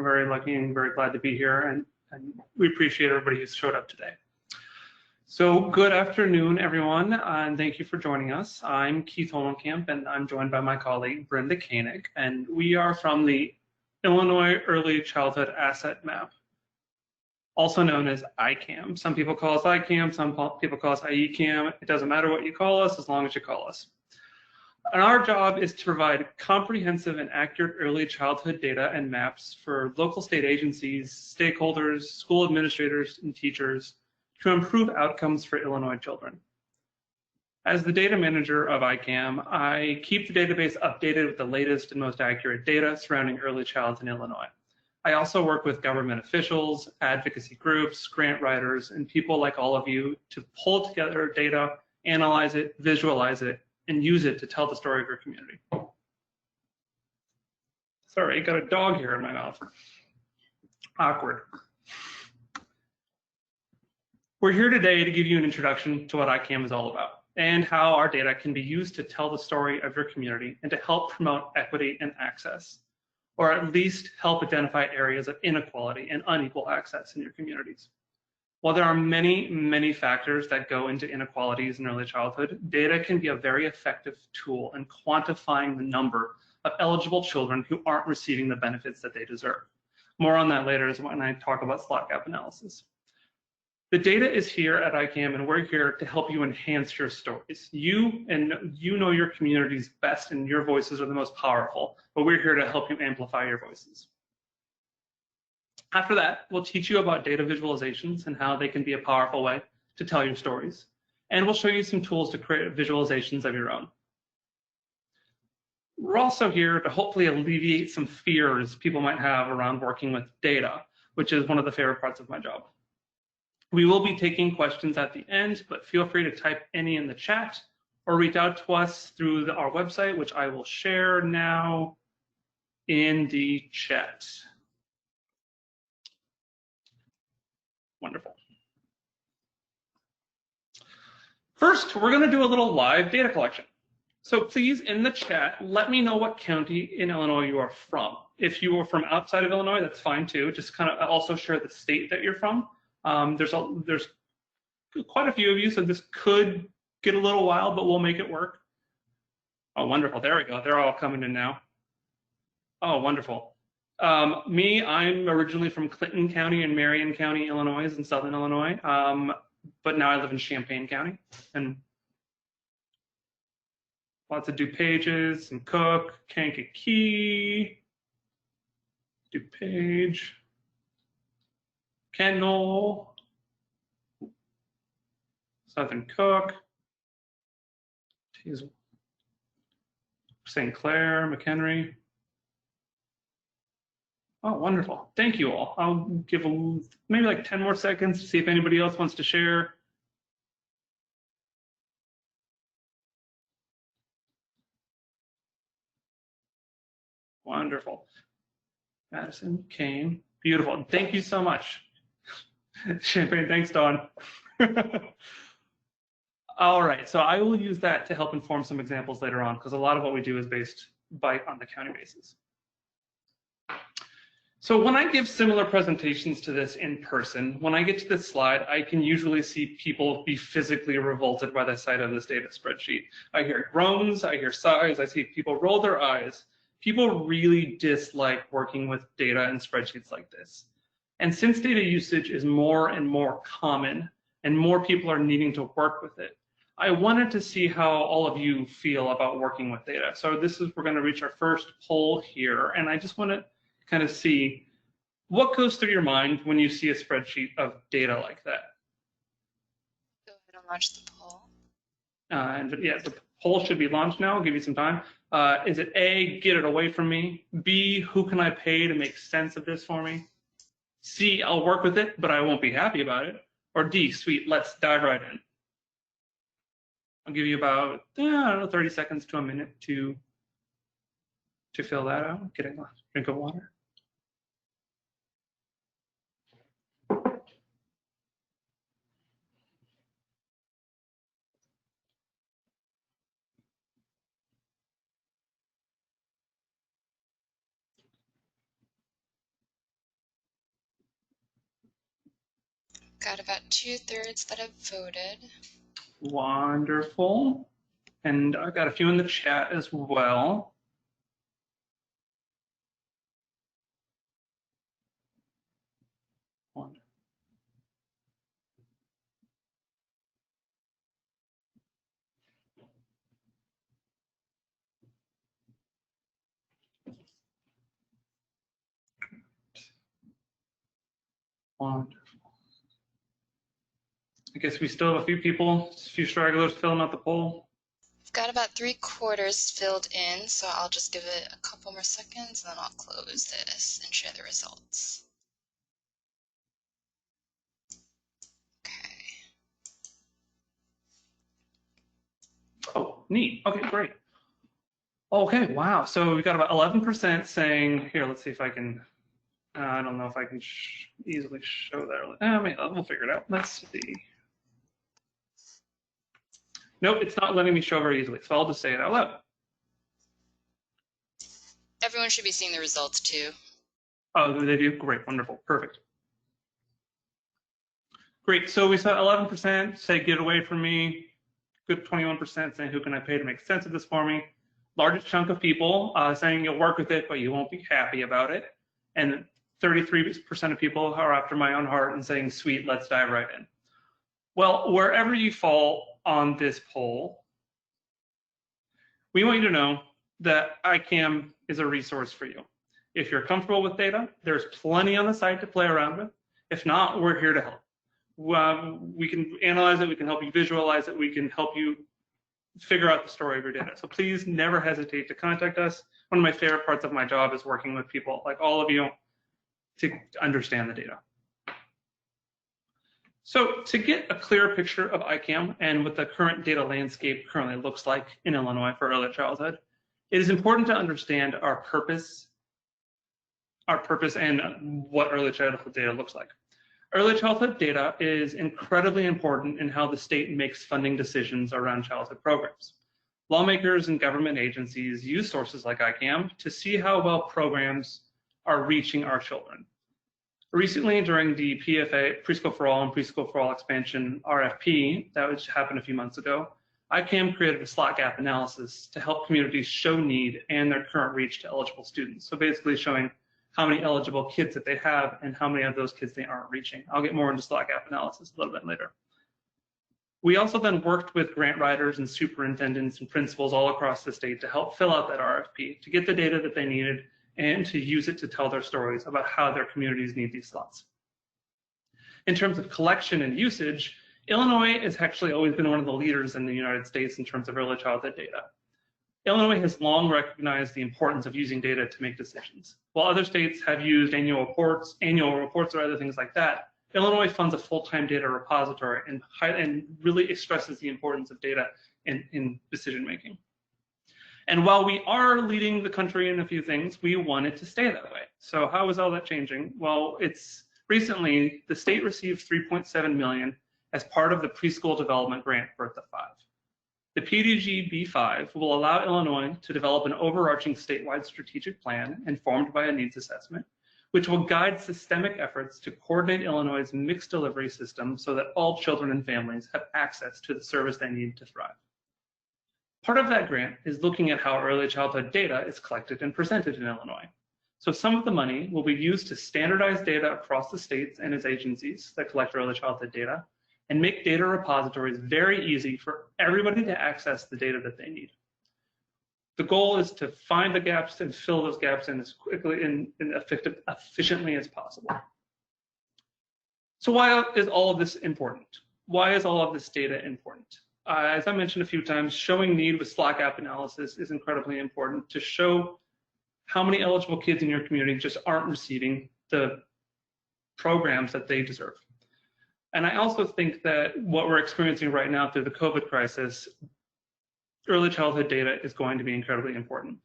We're very lucky and very glad to be here, and we appreciate everybody who's showed up today. So good afternoon, everyone, and thank you for joining us. I'm Keith Holenkamp, and I'm joined by my colleague, Brenda Koenig, and we are from the Illinois Early Childhood Asset Map, also known as ICAM. Some people call us ICAM, some people call us IECAM. It doesn't matter what you call us as long as you call us. And our job is to provide comprehensive and accurate early childhood data and maps for local state agencies, stakeholders, school administrators, and teachers to improve outcomes for Illinois children. As the data manager of ICAM, I keep the database updated with the latest and most accurate data surrounding early childhood in Illinois. I also work with government officials, advocacy groups, grant writers, and people like all of you to pull together data, analyze it, visualize it, and use it to tell the story of your community. Sorry, I got a dog here in my mouth. Awkward. We're here today to give you an introduction to what ICAM is all about and how our data can be used to tell the story of your community and to help promote equity and access, or at least help identify areas of inequality and unequal access in your communities. While there are many, many factors that go into inequalities in early childhood, data can be a very effective tool in quantifying the number of eligible children who aren't receiving the benefits that they deserve. More on that later when I talk about slot gap analysis. The data is here at ICAM, and we're here to help you enhance your stories. You know your communities best, and your voices are the most powerful, but we're here to help you amplify your voices. After that, we'll teach you about data visualizations and how they can be a powerful way to tell your stories. And we'll show you some tools to create visualizations of your own. We're also here to hopefully alleviate some fears people might have around working with data, which is one of the favorite parts of my job. We will be taking questions at the end, but feel free to type any in the chat or reach out to us through our website, which I will share now in the chat. Wonderful. First, we're going to do a little live data collection. So please, in the chat, let me know what county in Illinois you are from. If you are from outside of Illinois, that's fine too. Just kind of also share the state that you're from. There's quite a few of you, so this could get a little while, but we'll make it work. Oh, wonderful. There we go. They're all coming in now. Oh, wonderful. I'm originally from Clinton County and Marion County, Illinois, in southern Illinois, but now I live in Champaign County. And lots of DuPages and Cook, Kankakee, DuPage, Kendall, Southern Cook, St. Clair, McHenry. Oh, wonderful. Thank you all. I'll give maybe like 10 more seconds to see if anybody else wants to share. Wonderful. Madison, Kane, beautiful. Thank you so much. Champagne, thanks, Dawn. All right, so I will use that to help inform some examples later on, because a lot of what we do is based on the county basis. So when I give similar presentations to this in person, when I get to this slide, I can usually see people be physically revolted by the sight of this data spreadsheet. I hear groans, I hear sighs, I see people roll their eyes. People really dislike working with data and spreadsheets like this. And since data usage is more and more common and more people are needing to work with it, I wanted to see how all of you feel about working with data. So we're going to reach our first poll here, and I just want to kind of see what goes through your mind when you see a spreadsheet of data like that. Go ahead and launch the poll. And yeah, the poll should be launched now. I'll give you some time. Is it A, get it away from me? B, who can I pay to make sense of this for me? C, I'll work with it, but I won't be happy about it. Or D, sweet, let's dive right in. I'll give you about, I don't know, 30 seconds to a minute to fill that out. Get a drink of water. Got about 2/3 that have voted. Wonderful. And I got a few in the chat as well. Wonderful. Wonderful. I guess we still have a few people, a few stragglers filling out the poll. We've got about 3/4 filled in, so I'll just give it a couple more seconds and then I'll close this and share the results. Okay. Oh, neat. Okay, great. Okay, wow. So we got about 11% saying, here, let's see if I can, I don't know if I can easily show that. I mean, we'll figure it out. Let's see. Nope, it's not letting me show very easily, so I'll just say it out loud. Everyone should be seeing the results too. Oh, they do? Great, wonderful, perfect. Great, so we saw 11% say get away from me, good 21% saying who can I pay to make sense of this for me. Largest chunk of people saying you'll work with it, but you won't be happy about it. And 33% of people are after my own heart and saying, sweet, let's dive right in. Well, wherever you fall on this poll, we want you to know that ICAM is a resource for you. If you're comfortable with data, there's plenty on the site to play around with. If not, we're here to help. We can analyze it, we can help you visualize it, we can help you figure out the story of your data. So please never hesitate to contact us. One of my favorite parts of my job is working with people like all of you to understand the data. So to get a clearer picture of ICAM and what the current data landscape currently looks like in Illinois for early childhood, it is important to understand our purpose and what early childhood data looks like. Early childhood data is incredibly important in how the state makes funding decisions around childhood programs. Lawmakers and government agencies use sources like ICAM to see how well programs are reaching our children. Recently, during the PFA, Preschool for All and Preschool for All expansion RFP, that which happened a few months ago, ICAM created a slot gap analysis to help communities show need and their current reach to eligible students. So basically showing how many eligible kids that they have and how many of those kids they aren't reaching. I'll get more into slot gap analysis a little bit later. We also then worked with grant writers and superintendents and principals all across the state to help fill out that RFP, to get the data that they needed and to use it to tell their stories about how their communities need these slots. In terms of collection and usage, Illinois has actually always been one of the leaders in the United States in terms of early childhood data. Illinois has long recognized the importance of using data to make decisions. While other states have used annual reports or other things like that, Illinois funds a full-time data repository and really stresses the importance of data in decision making. And while we are leading the country in a few things, we want it to stay that way. So how is all that changing? Well, recently the state received $3.7 million as part of the preschool development grant Birth to 5. The PDG B5 will allow Illinois to develop an overarching statewide strategic plan informed by a needs assessment, which will guide systemic efforts to coordinate Illinois' mixed delivery system so that all children and families have access to the service they need to thrive. Part of that grant is looking at how early childhood data is collected and presented in Illinois. So some of the money will be used to standardize data across the states and its agencies that collect early childhood data, and make data repositories very easy for everybody to access the data that they need. The goal is to find the gaps and fill those gaps in as quickly and efficiently as possible. So why is all of this important? Why is all of this data important? As I mentioned a few times, showing need with slot gap analysis is incredibly important to show how many eligible kids in your community just aren't receiving the programs that they deserve. And I also think that what we're experiencing right now through the COVID crisis, early childhood data is going to be incredibly important.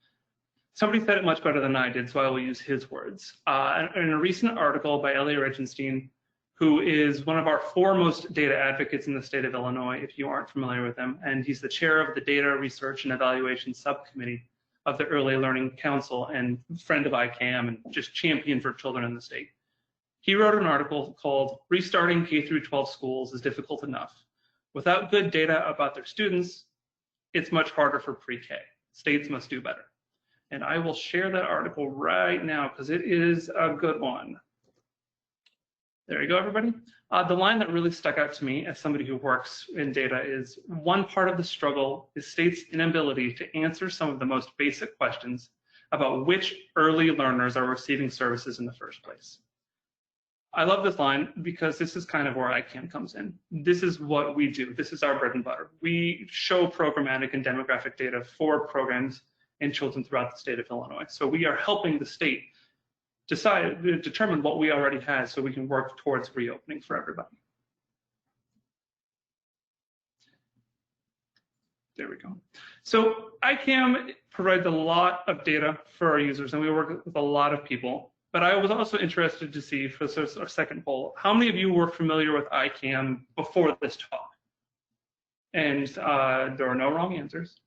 Somebody said it much better than I did, so I will use his words. In a recent article by Ellie Regenstein, who is one of our foremost data advocates in the state of Illinois, if you aren't familiar with him, and he's the chair of the Data Research and Evaluation Subcommittee of the Early Learning Council and friend of ICAM and just champion for children in the state. He wrote an article called "Restarting K-12 Schools is Difficult Enough. Without good data about their students, it's much harder for pre-K. States must do better." And I will share that article right now because it is a good one. There you go, everybody. The line that really stuck out to me as somebody who works in data is, one part of the struggle is states' inability to answer some of the most basic questions about which early learners are receiving services in the first place. I love this line because this is kind of where ICAM comes in. This is what we do. This is our bread and butter. We show programmatic and demographic data for programs and children throughout the state of Illinois. So we are helping the state determine what we already have so we can work towards reopening for everybody. There we go. So ICAM provides a lot of data for our users, and we work with a lot of people. But I was also interested to see, for our second poll, how many of you were familiar with ICAM before this talk? And there are no wrong answers.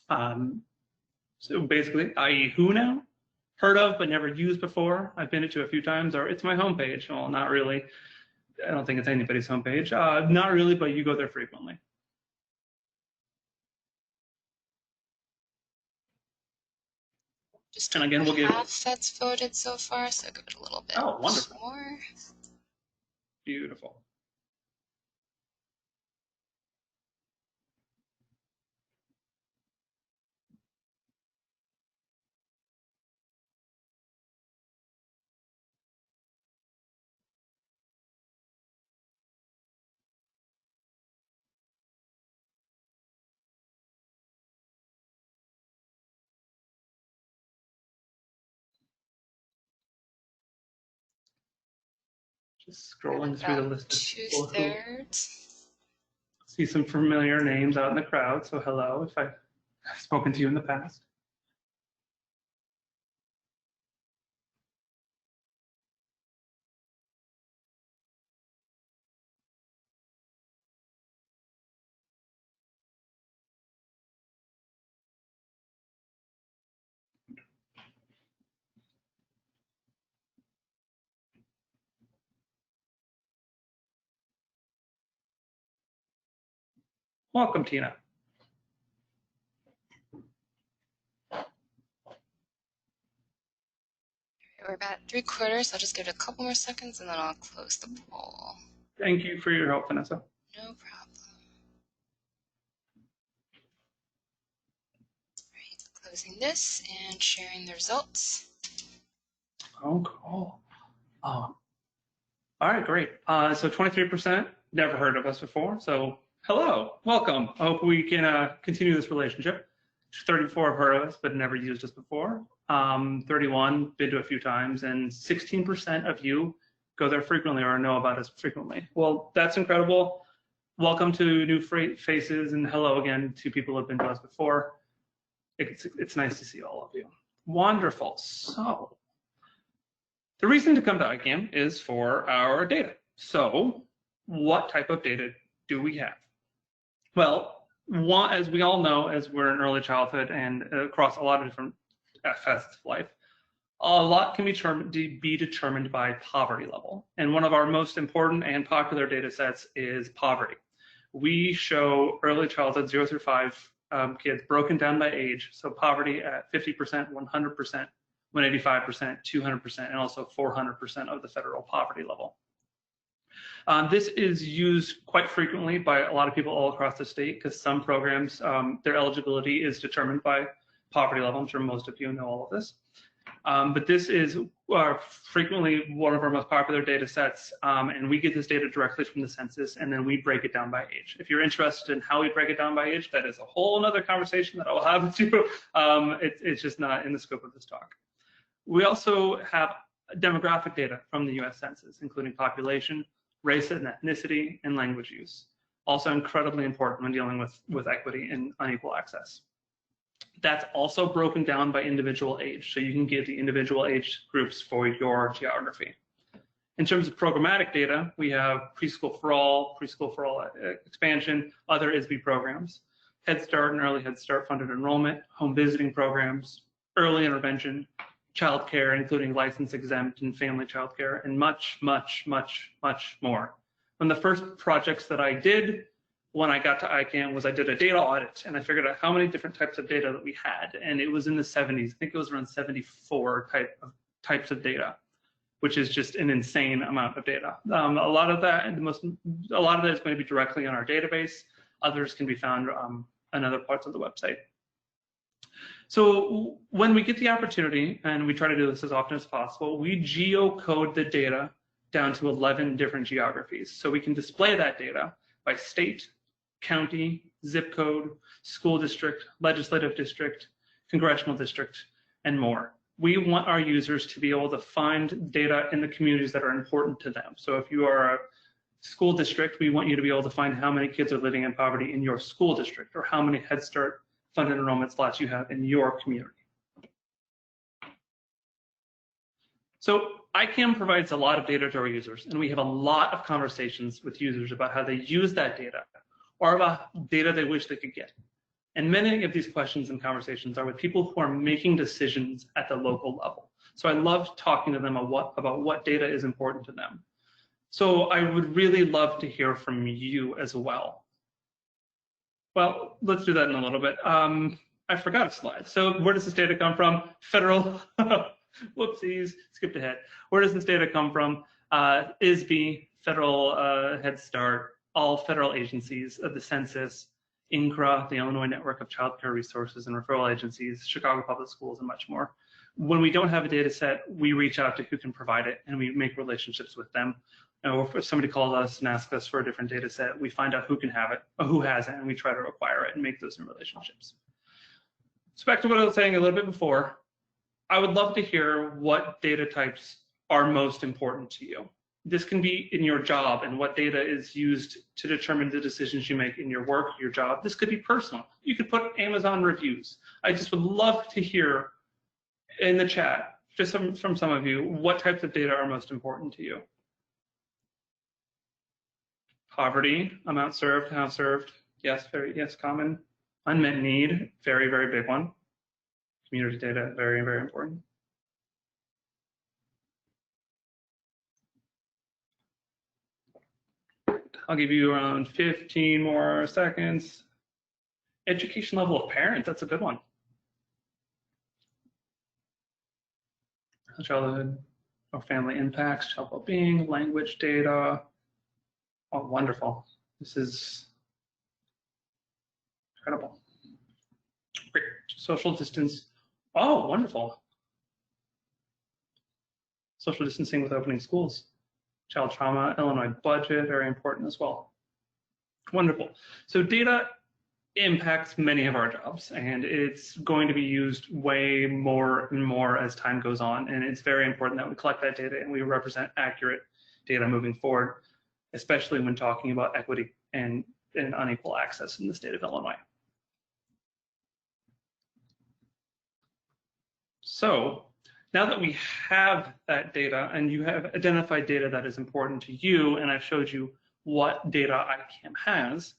So basically, i.e. who now? Heard of but never used before. I've been to a few times, or it's my homepage. Well, not really. I don't think it's anybody's homepage. Not really, but you go there frequently. Just and again, we'll give half that's voted so far, so give it a little bit more. Beautiful. Just scrolling through the list of people who see some familiar names out in the crowd. So hello, if I've spoken to you in the past. Welcome, Tina. We're about 3/4. I'll just give it a couple more seconds and then I'll close the poll. Thank you for your help, Vanessa. No problem. All right, closing this and sharing the results. Oh, cool. All right, great. So 23% never heard of us before. So hello, welcome. I hope we can continue this relationship. 34 have heard of us, but never used us before. 31 been to a few times, and 16% of you go there frequently or know about us frequently. Well, that's incredible. Welcome to new faces, and hello again to people who have been to us before. It's nice to see all of you. Wonderful. So the reason to come to ICAM is for our data. So what type of data do we have? Well, as we all know, as we're in early childhood and across a lot of different facets of life, a lot can be determined by poverty level. And one of our most important and popular data sets is poverty. We show early childhood 0 through 5 kids broken down by age. So poverty at 50%, 100%, 185%, 200%, and also 400% of the federal poverty level. This is used quite frequently by a lot of people all across the state because some programs, their eligibility is determined by poverty level. I'm sure most of you know all of this. But this is frequently one of our most popular data sets, and we get this data directly from the census, and then we break it down by age. If you're interested in how we break it down by age, that is a whole other conversation that I will have with you. It's just not in the scope of this talk. We also have demographic data from the US Census, including population, race and ethnicity, and language use. Also incredibly important when dealing with equity and unequal access. That's also broken down by individual age, so you can get the individual age groups for your geography. In terms of programmatic data, we have Preschool for All expansion, other ISB programs, Head Start and Early Head Start funded enrollment, home visiting programs, early intervention, childcare, including license exempt and family childcare, and much, much, much, much more. One of the first projects that I did when I got to ICANN was I did a data audit, and I figured out how many different types of data that we had, and it was in the 70s. I think it was around 74 types of data, which is just an insane amount of data. A lot of that is going to be directly on our database. Others can be found on other parts of the website. So when we get the opportunity, and we try to do this as often as possible, we geocode the data down to 11 different geographies. So we can display that data by state, county, zip code, school district, legislative district, congressional district, and more. We want our users to be able to find data in the communities that are important to them. So if you are a school district, we want you to be able to find how many kids are living in poverty in your school district, or how many Head Start funded enrollment slots you have in your community. So ICANN provides a lot of data to our users, and we have a lot of conversations with users about how they use that data, or about data they wish they could get. And many of these questions and conversations are with people who are making decisions at the local level. So I love talking to them about what data is important to them. So I would really love to hear from you as well. Well, let's do that in a little bit. I forgot a slide. So where does this data come from? Federal, whoopsies, skipped ahead. Where does this data come from? ISB, Federal Head Start, all federal agencies of the census, INCRA, the Illinois Network of Child Care Resources and Referral Agencies, Chicago Public Schools, and much more. When we don't have a data set, we reach out to who can provide it, and we make relationships with them. Or if somebody calls us and asks us for a different data set, we find out who can have it, or who has it, and we try to acquire it and make those new relationships. So back to what I was saying a little bit before, I would love to hear what data types are most important to you. This can be in your job and what data is used to determine the decisions you make in your work, your job. This could be personal. You could put Amazon reviews. I just would love to hear in the chat, just from some of you, what types of data are most important to you. Poverty, amount served, how served, yes, common. Unmet need, very, very big one. Community data, very, very important. I'll give you around 15 more seconds. Education level of parent, that's a good one. Childhood or family impacts, child well-being, language data. Oh, wonderful. This is incredible. Great. Social distance. Oh, wonderful. Social distancing with opening schools. Child trauma, Illinois budget, very important as well. Wonderful. So data impacts many of our jobs, and it's going to be used way more and more as time goes on. And it's very important that we collect that data and we represent accurate data moving forward, especially when talking about equity and unequal access in the state of Illinois. So now that we have that data and you have identified data that is important to you, and I've showed you what data ICANN has,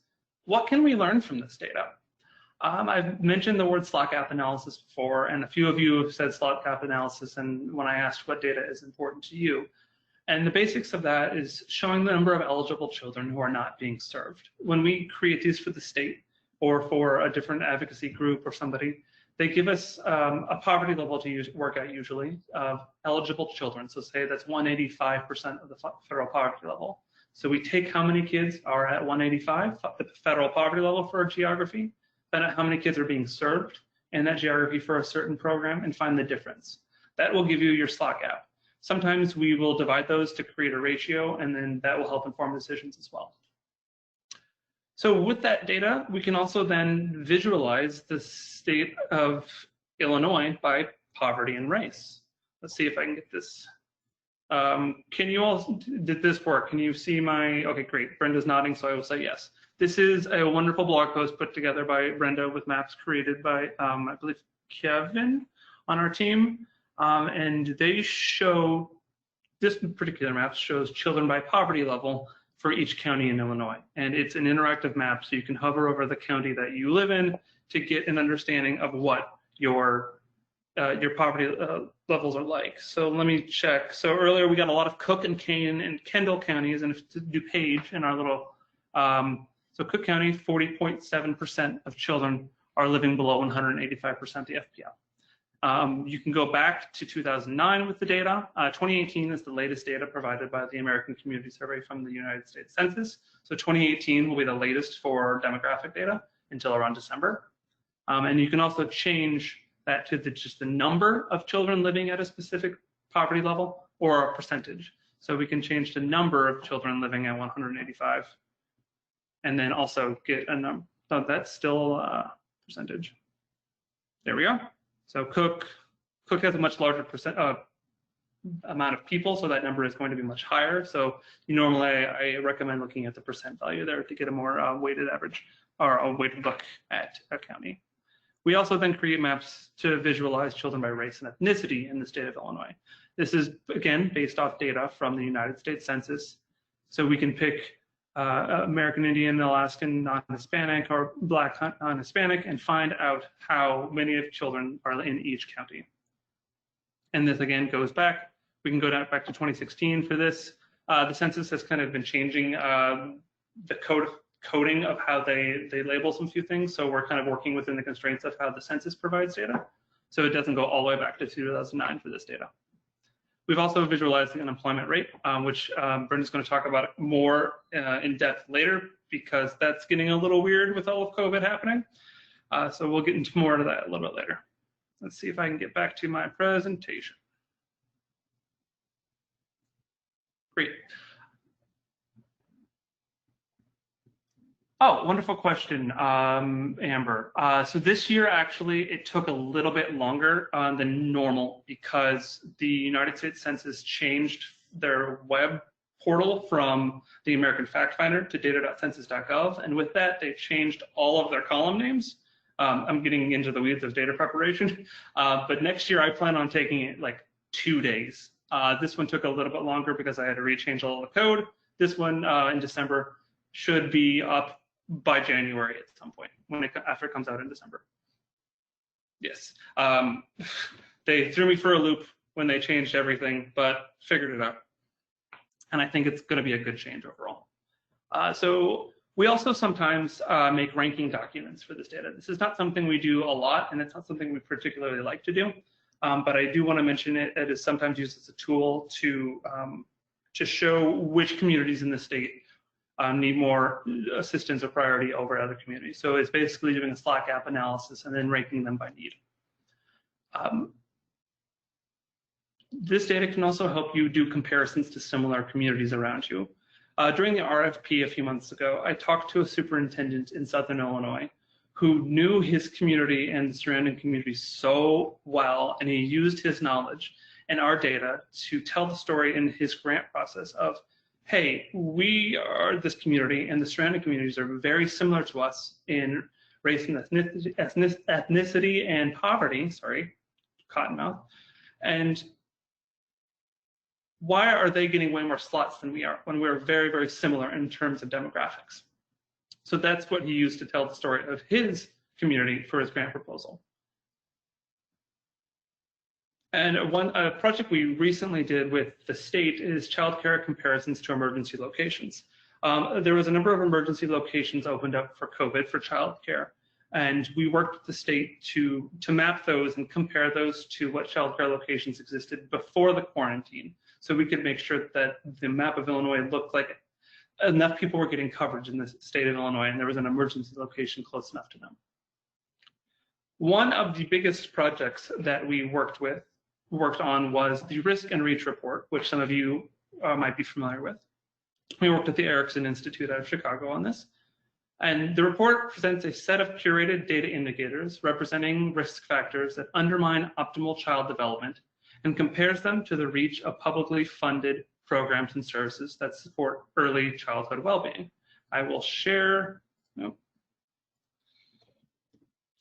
what can we learn from this data? I've mentioned the word slot gap analysis before, and a few of you have said slot gap analysis, and when I asked what data is important to you. And the basics of that is showing the number of eligible children who are not being served. When we create these for the state or for a different advocacy group or somebody, they give us a poverty level to work at usually of eligible children. So say that's 185% of the federal poverty level. So we take how many kids are at 185, the federal poverty level for a geography, find out how many kids are being served in that geography for a certain program, and find the difference. That will give you your slot gap. Sometimes we will divide those to create a ratio, and then that will help inform decisions as well. So with that data, we can also then visualize the state of Illinois by poverty and race. Let's see if I can get this. Can you all, did this work? Can you see my, okay, great. Brenda's nodding, so I will say yes. This is a wonderful blog post put together by Brenda with maps created by, I believe, Kevin on our team. And they show, this particular map shows children by poverty level for each county in Illinois. And it's an interactive map, so you can hover over the county that you live in to get an understanding of what your your poverty levels are like. So let me check. So earlier we got a lot of Cook and Kane and Kendall counties, and if to DuPage in our little, so Cook County, 40.7% of children are living below 185% the FPL. You can go back to 2009 with the data. 2018 is the latest data provided by the American Community Survey from the United States Census. So 2018 will be the latest for demographic data until around December. And you can also change that to just the number of children living at a specific poverty level or a percentage. So we can change the number of children living at 185 and then also get a number. So that's still a percentage. There we go. So Cook has a much larger amount of people, so that number is going to be much higher. So normally I recommend looking at the percent value there to get a more weighted average or a weighted look at a county. We also then create maps to visualize children by race and ethnicity in the state of Illinois. This is, again, based off data from the United States Census. So we can pick American Indian, Alaskan, non-Hispanic, or Black non-Hispanic, and find out how many of children are in each county. And this, again, goes back. We can go back to 2016 for this. The census has kind of been changing the coding of how they label some few things. So we're kind of working within the constraints of how the census provides data. So it doesn't go all the way back to 2009 for this data. We've also visualized the unemployment rate, which Brenda's going to talk about more in depth later, because that's getting a little weird with all of COVID happening. So we'll get into more of that a little bit later. Let's see if I can get back to my presentation. Great. Oh, wonderful question, Amber. So this year, actually, it took a little bit longer than normal because the United States Census changed their web portal from the American Fact Finder to data.census.gov. And with that, they changed all of their column names. I'm getting into the weeds of data preparation. But next year, I plan on taking it like 2 days. This one took a little bit longer because I had to rechange all the code. This one in December should be up by January at some point after it comes out in December. Yes, they threw me for a loop when they changed everything, but figured it out. And I think it's going to be a good change overall. So we also sometimes make ranking documents for this data. This is not something we do a lot, and it's not something we particularly like to do. But I do want to mention it. It is sometimes used as a tool to show which communities in the state need more assistance or priority over other communities. So it's basically doing a Slack app analysis and then ranking them by need. This data can also help you do comparisons to similar communities around you. During the RFP a few months ago, I talked to a superintendent in Southern Illinois who knew his community and the surrounding community so well, and he used his knowledge and our data to tell the story in his grant process of, hey, we are this community and the surrounding communities are very similar to us in race and ethnicity and poverty, sorry, cottonmouth. And why are they getting way more slots than we are when we're very, very similar in terms of demographics? So that's what he used to tell the story of his community for his grant proposal. And a project we recently did with the state is childcare comparisons to emergency locations. There was a number of emergency locations opened up for COVID for childcare, and we worked with the state to map those and compare those to what childcare locations existed before the quarantine, so we could make sure that the map of Illinois looked like enough people were getting coverage in the state of Illinois, and there was an emergency location close enough to them. One of the biggest projects that we worked on was the Risk and Reach report, which some of you might be familiar with. We worked at the Erickson Institute out of Chicago on this. And the report presents a set of curated data indicators representing risk factors that undermine optimal child development and compares them to the reach of publicly funded programs and services that support early childhood well-being. I will share,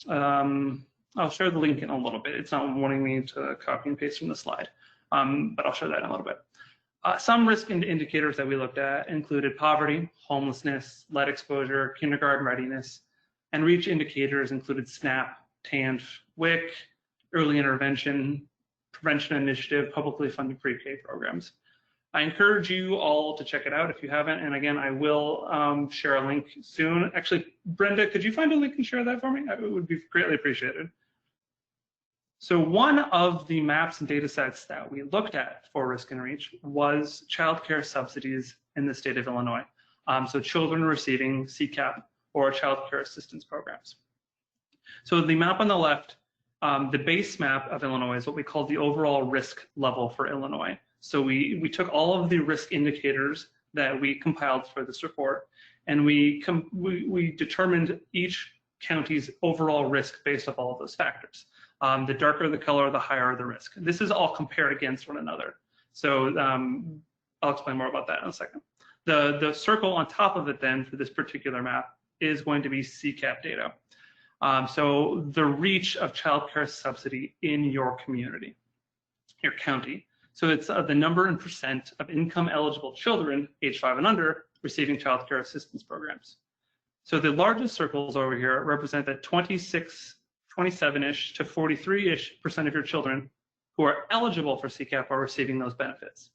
I'll share the link in a little bit. It's not wanting me to copy and paste from the slide, but I'll show that in a little bit. Some risk indicators that we looked at included poverty, homelessness, lead exposure, kindergarten readiness, and reach indicators included SNAP, TANF, WIC, early intervention, prevention initiative, publicly funded pre-K programs. I encourage you all to check it out if you haven't. And again, I will share a link soon. Actually, Brenda, could you find a link and share that for me? It would be greatly appreciated. So one of the maps and data sets that we looked at for Risk and Reach was childcare subsidies in the state of Illinois. So children receiving CCAP or childcare assistance programs. So the map on the left, the base map of Illinois is what we call the overall risk level for Illinois. So we took all of the risk indicators that we compiled for this report, and we determined each county's overall risk based off all of those factors. The darker the color, the higher the risk. This is all compared against one another. So I'll explain more about that in a second. The circle on top of it then for this particular map is going to be CCAP data. So the reach of child care subsidy in your community, your county. So it's the number and percent of income eligible children age 5 and under receiving child care assistance programs. So the largest circles over here represent that 27-ish to 43-ish% of your children who are eligible for CCAP are receiving those benefits.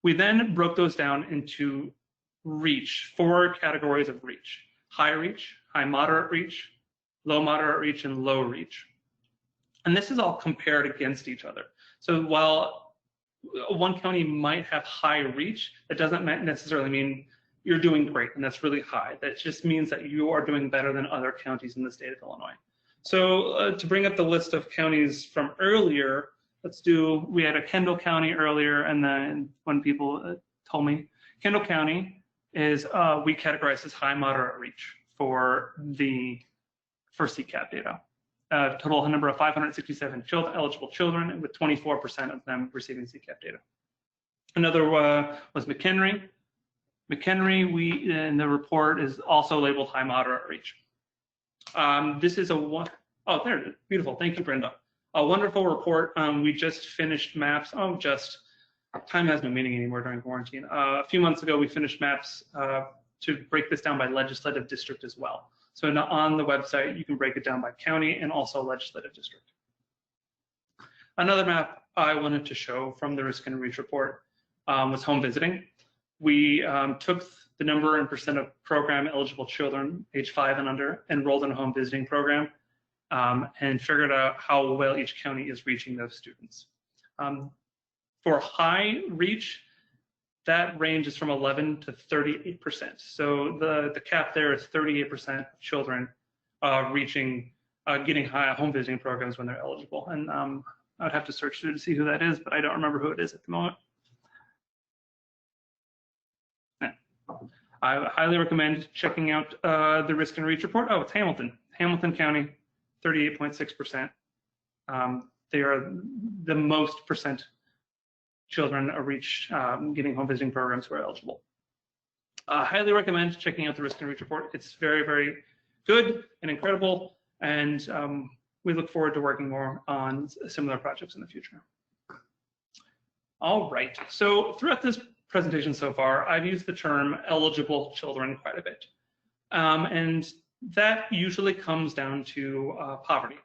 We then broke those down into reach, 4 categories of reach: high reach, high moderate reach, low moderate reach, and low reach. And this is all compared against each other. So while one county might have high reach, that doesn't necessarily mean you're doing great, and that's really high. That just means that you are doing better than other counties in the state of Illinois. So to bring up the list of counties from earlier, we had a Kendall County earlier, and then when people told me, Kendall County is, we categorize as high moderate reach for CCAP data. Total number of 567 eligible children, with 24% of them receiving CCAP data. Another was McHenry. McHenry, in the report, is also labeled high moderate reach. This is oh, there it is. Beautiful. Thank you, Brenda. A wonderful report. We just finished maps. Time has no meaning anymore during quarantine. A few months ago, we finished maps to break this down by legislative district as well. So on the website, you can break it down by county and also legislative district. Another map I wanted to show from the Risk and Reach report was home visiting. We took the number and percent of program eligible children age 5 and under enrolled in a home visiting program and figured out how well each county is reaching those students. For high reach, that range is from 11 to 38%. So the cap there is 38% of children getting high home visiting programs when they're eligible. And I'd have to search to see who that is, but I don't remember who it is at the moment. I highly recommend checking out the Risk and Reach report. Oh, it's Hamilton. Hamilton County, 38.6%. They are the most percent children reach getting home visiting programs who are eligible. Highly recommend checking out the Risk and Reach report. It's very, very good and incredible, and we look forward to working more on similar projects in the future. All right, so throughout this presentation so far, I've used the term eligible children quite a bit. And that usually comes down to poverty.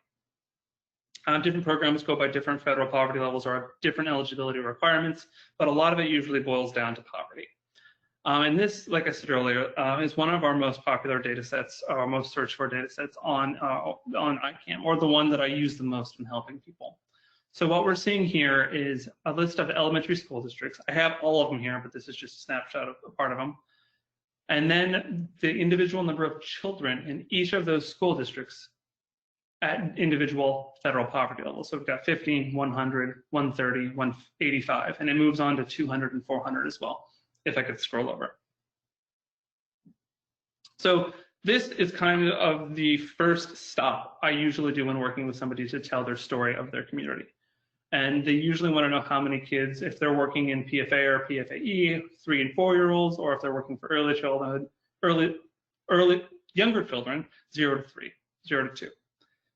Different programs go by different federal poverty levels or have different eligibility requirements, but a lot of it usually boils down to poverty. And this, like I said earlier, is one of our most popular data sets, our most searched for data sets on ICAM, or the one that I use the most in helping people. So what we're seeing here is a list of elementary school districts. I have all of them here, but this is just a snapshot of a part of them. And then the individual number of children in each of those school districts at individual federal poverty levels. So we've got 50, 100, 130, 185, and it moves on to 200 and 400 as well, if I could scroll over. So this is kind of the first stop I usually do when working with somebody to tell their story of their community. And they usually want to know how many kids, if they're working in PFA or PFAE, 3 and 4-year-olds, or if they're working for early childhood, younger children, 0 to 3, 0 to 2.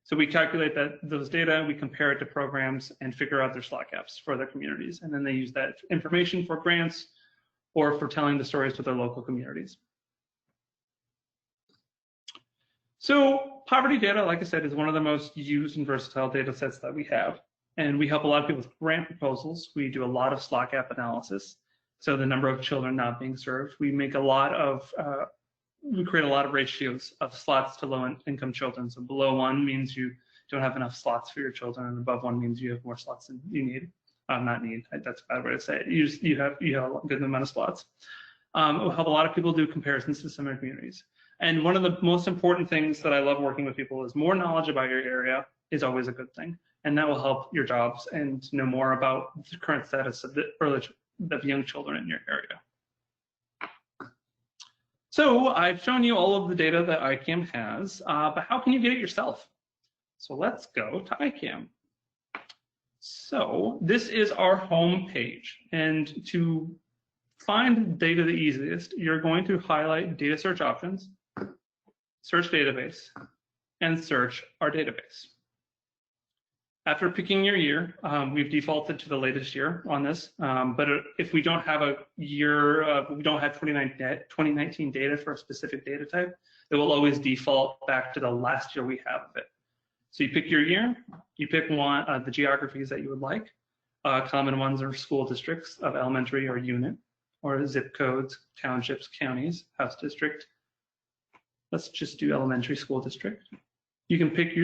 So we calculate those data, we compare it to programs and figure out their slot gaps for their communities. And then they use that information for grants or for telling the stories to their local communities. So poverty data, like I said, is one of the most used and versatile data sets that we have. And we help a lot of people with grant proposals. We do a lot of slot gap analysis. So the number of children not being served. We make a lot of, we create a lot of ratios of slots to low income children. So below 1 means you don't have enough slots for your children, and above 1 means you have more slots than you need. Not need, that's a bad way to say it. You have a good amount of slots. We'll help a lot of people do comparisons to similar communities. And one of the most important things that I love working with people is more knowledge about your area is always a good thing. And that will help your jobs and know more about the current status of the young children in your area. So I've shown you all of the data that ICAM has, but how can you get it yourself? So let's go to ICAM. So this is our home page. And to find data the easiest, you're going to highlight data search options, search database, and search our database. After picking your year, we've defaulted to the latest year on this, but if we don't have a year, we don't have 2019 data for a specific data type, it will always default back to the last year we have of it. So you pick your year, you pick one the geographies that you would like. Common ones are school districts of elementary or unit, or zip codes, townships, counties, house district. Let's just do elementary school district. You can pick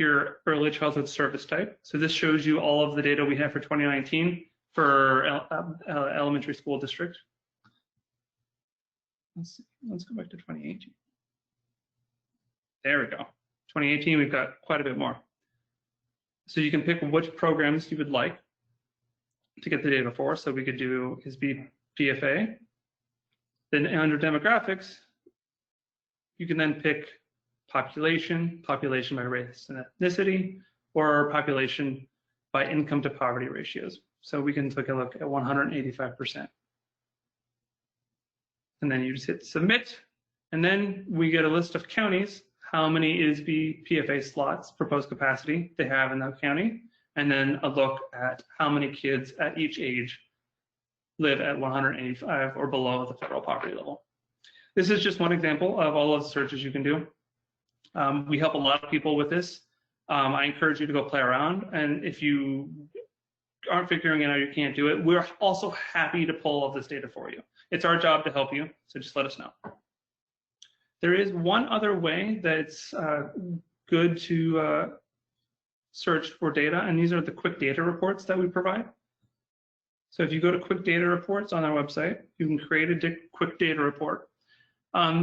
your early childhood service type. So this shows you all of the data we have for 2019 for elementary school district. Let's go back to 2018. There we go. 2018, we've got quite a bit more. So you can pick which programs you would like to get the data for. So we could do ISB PFA. Then under demographics, you can then pick population by race and ethnicity, or population by income to poverty ratios. So we can take a look at 185%. And then you just hit submit, and then we get a list of counties, how many ISB PFA slots, proposed capacity, they have in that county, and then a look at how many kids at each age live at 185 or below the federal poverty level. This is just one example of all of the searches you can do. We help a lot of people with this. I encourage you to go play around, and if you aren't figuring it out, you can't do it, we're also happy to pull all this data for you. It's our job to help you, so just let us know. There is one other way that's good to search for data, and these are the quick data reports that we provide. So if you go to quick data reports on our website, you can create a quick data report.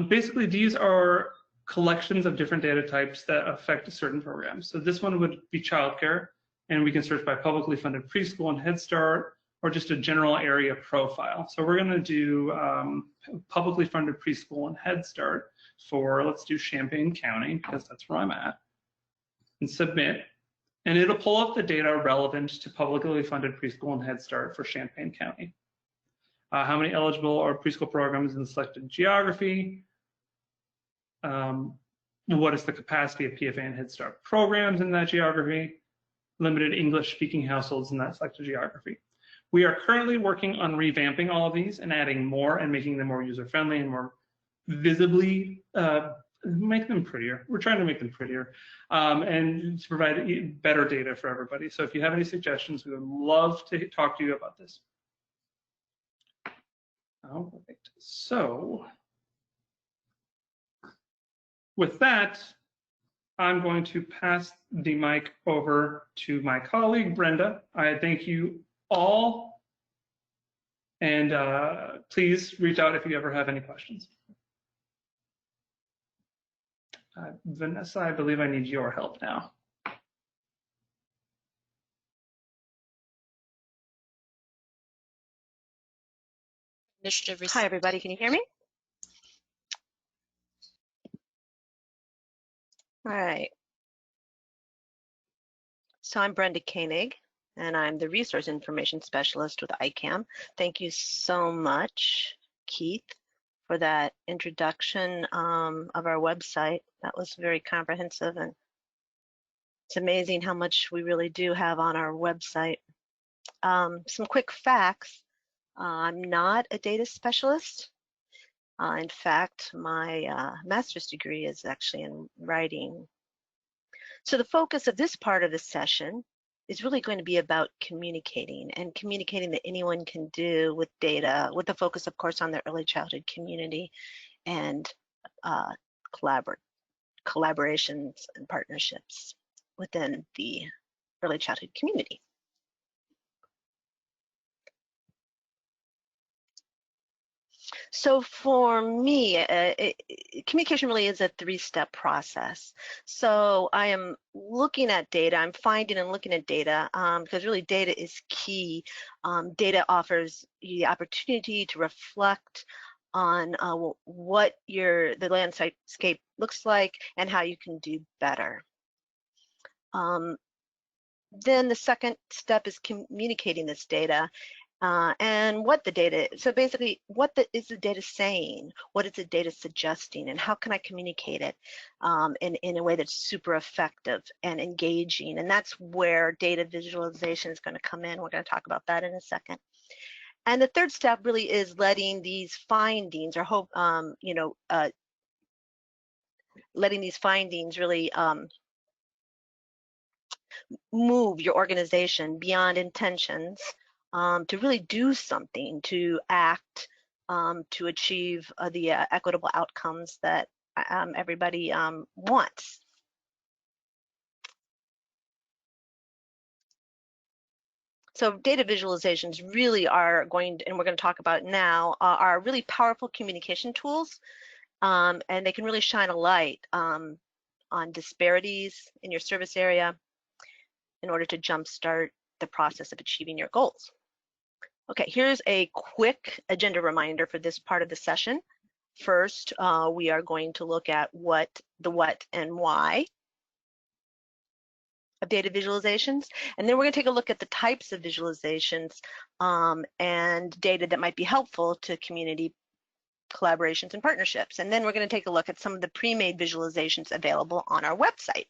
Basically, these are collections of different data types that affect certain programs. So this one would be childcare, and we can search by publicly funded preschool and Head Start, or just a general area profile. So we're going to do publicly funded preschool and Head Start for, let's do Champaign County, because that's where I'm at, and submit. And it'll pull up the data relevant to publicly funded preschool and Head Start for Champaign County. How many eligible or preschool programs in the selected geography? What is the capacity of PFA and Head Start programs in that geography? Limited English-speaking households in that selected geography. We are currently working on revamping all of these and adding more and making them more user-friendly and more visibly, make them prettier. We're trying to make them prettier and to provide better data for everybody. So if you have any suggestions, we would love to talk to you about this. All right, so with that, I'm going to pass the mic over to my colleague, Brenda. I thank you all, and please reach out if you ever have any questions. Vanessa, I believe I need your help now. Hi, everybody. Can you hear me? All right. So I'm Brenda Koenig, and I'm the Resource Information Specialist with ICAM. Thank you so much, Keith, for that introduction of our website. That was very comprehensive, and it's amazing how much we really do have on our website. Some quick facts. I'm not a data specialist. In fact, my master's degree is actually in writing. So the focus of this part of the session is really going to be about communicating, and communicating that anyone can do with data, with the focus, of course, on the early childhood community and uh, collaborations and partnerships within the early childhood community. So for me, communication really is a three-step process. So I am looking at data, I'm finding and looking at data, because really data is key. Data offers you the opportunity to reflect on what the landscape looks like and how you can do better. Then the second step is communicating this data. And what the data, so basically is the data saying? What is the data suggesting, and how can I communicate it in a way that's super effective and engaging? And that's where data visualization is going to come in. We're going to talk about that in a second. And the third step really is letting these findings, or letting these findings really move your organization beyond intentions to really do something, to act, to achieve the equitable outcomes that everybody wants. So data visualizations really are going to, and we're going to talk about now, are really powerful communication tools, and they can really shine a light on disparities in your service area in order to jumpstart the process of achieving your goals. Okay, here's a quick agenda reminder for this part of the session. First, we are going to look at the what and why of data visualizations, and then we're going to take a look at the types of visualizations and data that might be helpful to community collaborations and partnerships. And then we're going to take a look at some of the pre-made visualizations available on our website.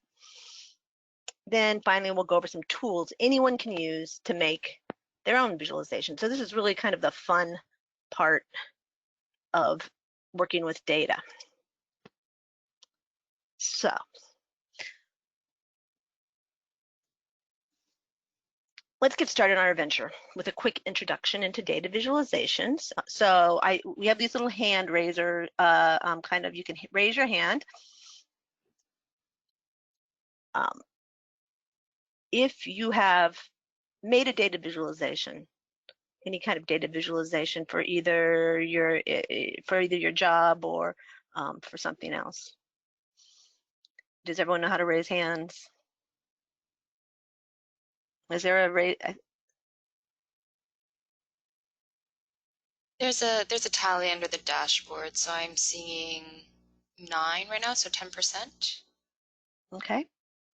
Then finally, we'll go over some tools anyone can use to make their own visualization. So this is really kind of the fun part of working with data. So let's get started on our adventure with a quick introduction into data visualizations. So we have these little hand raiser, you can raise your hand. If you have made a data visualization, any kind of data visualization for either your job or for something else. Does everyone know how to raise hands? Is there a raise? There's a tally under the dashboard, so I'm seeing 9 right now, so 10%. Okay.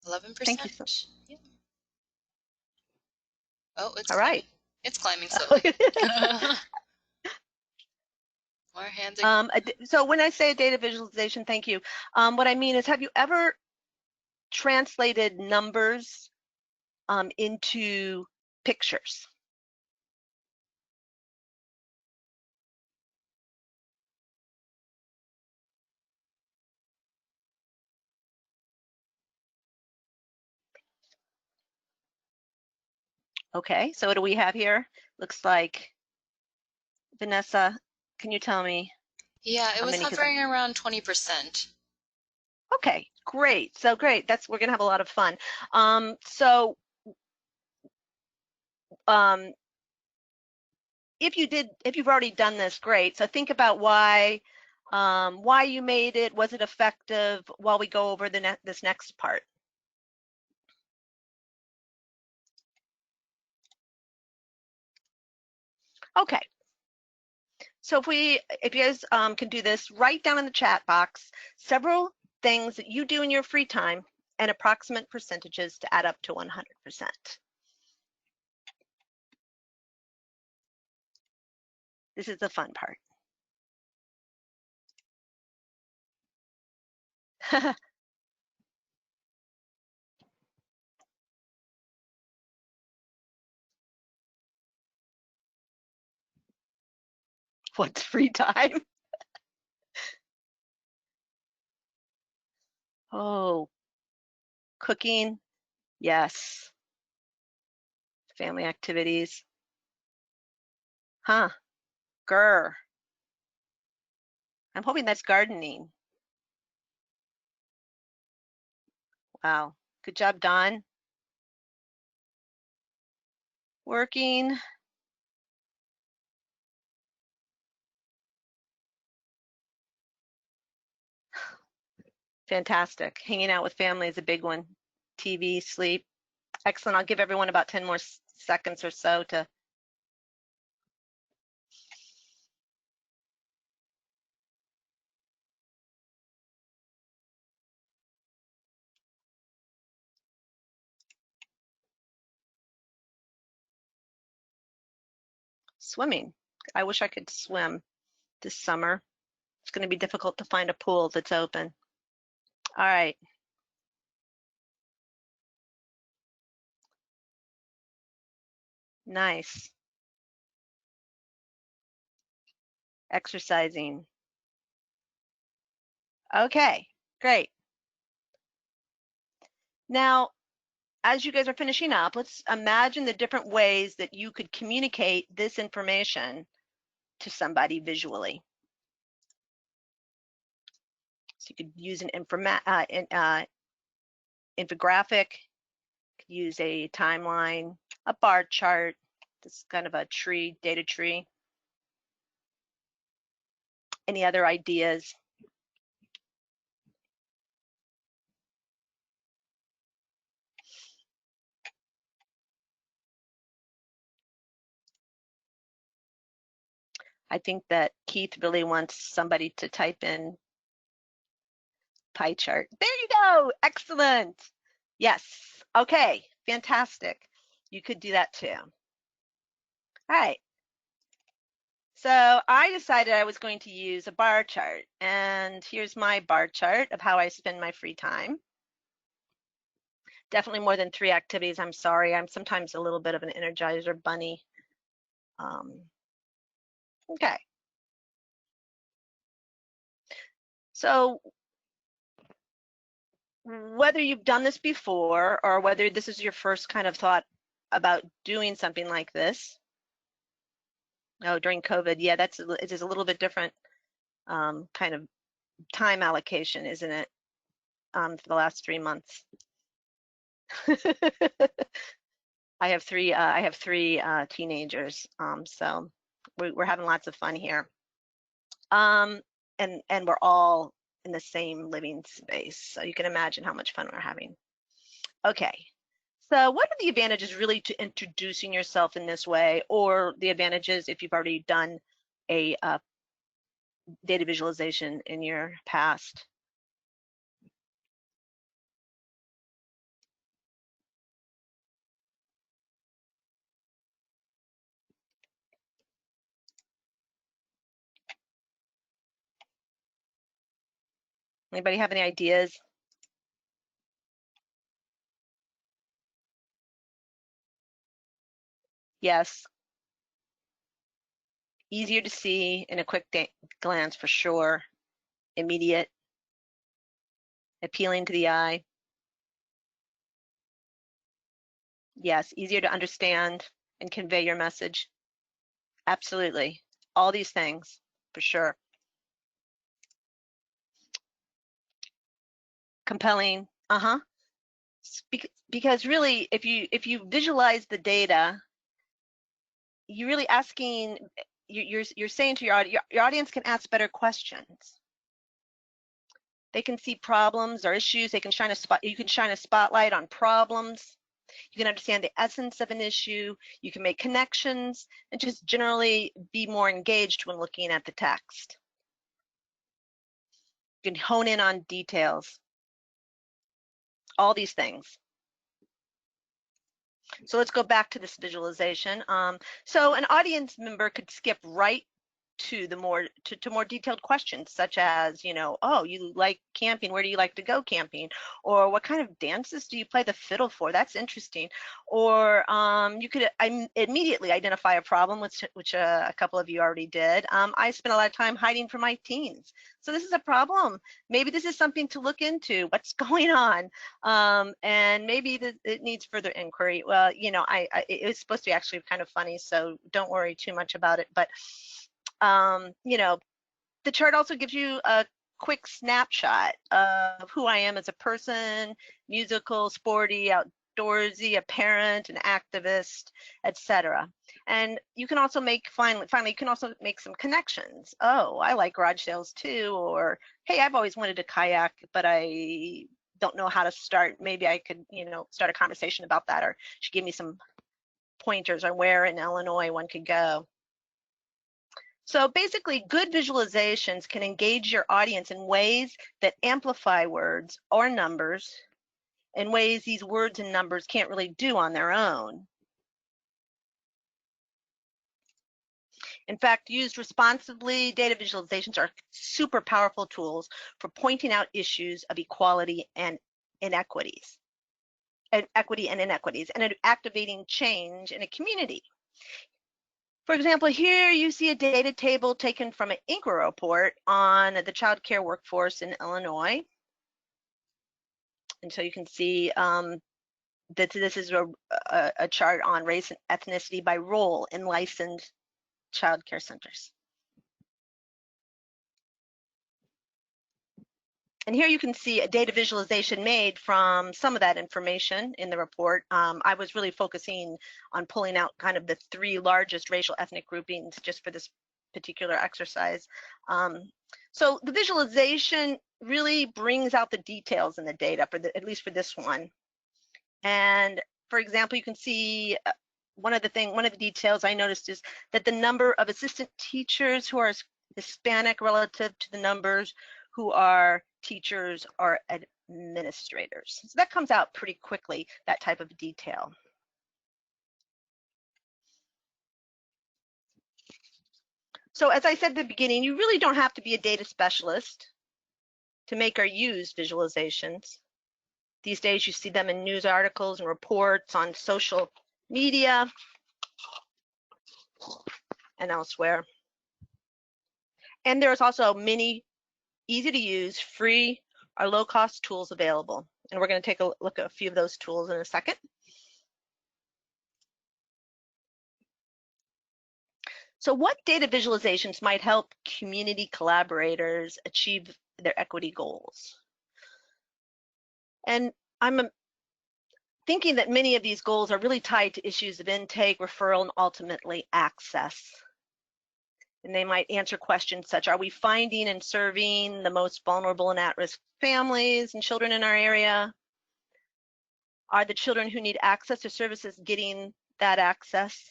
11%. Thank you. So yeah. Oh, it's all climbing. right. It's climbing slowly. More hands. So when I say data visualization, thank you. What I mean is, have you ever translated numbers into pictures? Okay, so what do we have here? Looks like, Vanessa, can you tell me? Yeah, it was hovering around 20%. Okay, great. So great. We're gonna have a lot of fun. If you've already done this, great. So think about why you made it. Was it effective? While we go over this next part. Okay. So if you guys can do this, write down in the chat box several things that you do in your free time and approximate percentages to add up to 100%. This is the fun part. What's free time? Oh, cooking, yes. Family activities. Huh, grr. I'm hoping that's gardening. Wow, good job, Don. Working. Fantastic. Hanging out with family is a big one. TV, sleep. Excellent. I'll give everyone about 10 more seconds or so to. Swimming. I wish I could swim this summer. It's going to be difficult to find a pool that's open. All right. Nice. Exercising. Okay, great. Now, as you guys are finishing up, let's imagine the different ways that you could communicate this information to somebody visually. So you could use an infographic, could use a timeline, a bar chart. This is kind of a tree, data tree. Any other ideas? I think that Keith really wants somebody to type in pie chart. There you go. Excellent. Yes. Okay. Fantastic. You could do that too. All right. So I decided I was going to use a bar chart, and here's my bar chart of how I spend my free time. Definitely more than 3 activities. I'm sorry. I'm sometimes a little bit of an Energizer bunny. Okay. So whether you've done this before or whether this is your first kind of thought about doing something like this, during COVID, yeah, it is a little bit different kind of time allocation, isn't it? For the last 3 months. I have three teenagers, so we're having lots of fun here. And we're all in the same living space, so you can imagine how much fun we're having. Okay, so what are the advantages really to introducing yourself in this way, or the advantages if you've already done a data visualization in your past? Anybody have any ideas? Yes. Easier to see in a quick glance for sure. Immediate. Appealing to the eye. Yes, easier to understand and convey your message. Absolutely. All these things, for sure. Compelling. Because really, if you visualize the data, you're really asking, you're saying to your audience can ask better questions. They can see problems or issues. They can you can shine a spotlight on problems. You can understand the essence of an issue. You can make connections and just generally be more engaged when looking at the text. You can hone in on details. All these things. So let's go back to this visualization. So an audience member could skip right to the more detailed questions, such as, you know, oh, you like camping, where do you like to go camping? Or what kind of dances do you play the fiddle for? That's interesting. Or you could immediately identify a problem, which a couple of you already did. I spent a lot of time hiding from my teens. So this is a problem. Maybe this is something to look into. What's going on? And maybe it needs further inquiry. Well, you know, it was supposed to be actually kind of funny, so don't worry too much about it. But you know, the chart also gives you a quick snapshot of who I am as a person: musical, sporty, outdoorsy, a parent, an activist, etc. And you can also make, finally, you can also make some connections. Oh, I like garage sales too. Or, hey, I've always wanted to kayak, but I don't know how to start. Maybe I could, you know, start a conversation about that, or she gave me some pointers on where in Illinois one could go. So basically, good visualizations can engage your audience in ways that amplify words or numbers, in ways these words and numbers can't really do on their own. In fact, used responsibly, data visualizations are super powerful tools for pointing out issues of equality and inequities, and activating change in a community. For example, here you see a data table taken from an INCRA report on the child care workforce in Illinois. And so you can see that this is a chart on race and ethnicity by role in licensed child care centers. And here you can see a data visualization made from some of that information in the report. I was really focusing on pulling out kind of the 3 largest racial ethnic groupings just for this particular exercise. So the visualization really brings out the details in the data, at least for this one. And for example, you can see one of the details I noticed is that the number of assistant teachers who are Hispanic relative to the numbers who are teachers or administrators. So that comes out pretty quickly, that type of detail. So as I said at the beginning, you really don't have to be a data specialist to make or use visualizations. These days you see them in news articles and reports on social media and elsewhere. And there's also many easy to use, free or low-cost tools available. And we're going to take a look at a few of those tools in a second. So what data visualizations might help community collaborators achieve their equity goals? And I'm thinking that many of these goals are really tied to issues of intake, referral, and ultimately access. And they might answer questions such: are we finding and serving the most vulnerable and at-risk families and children in our area? Are the children who need access to services getting that access?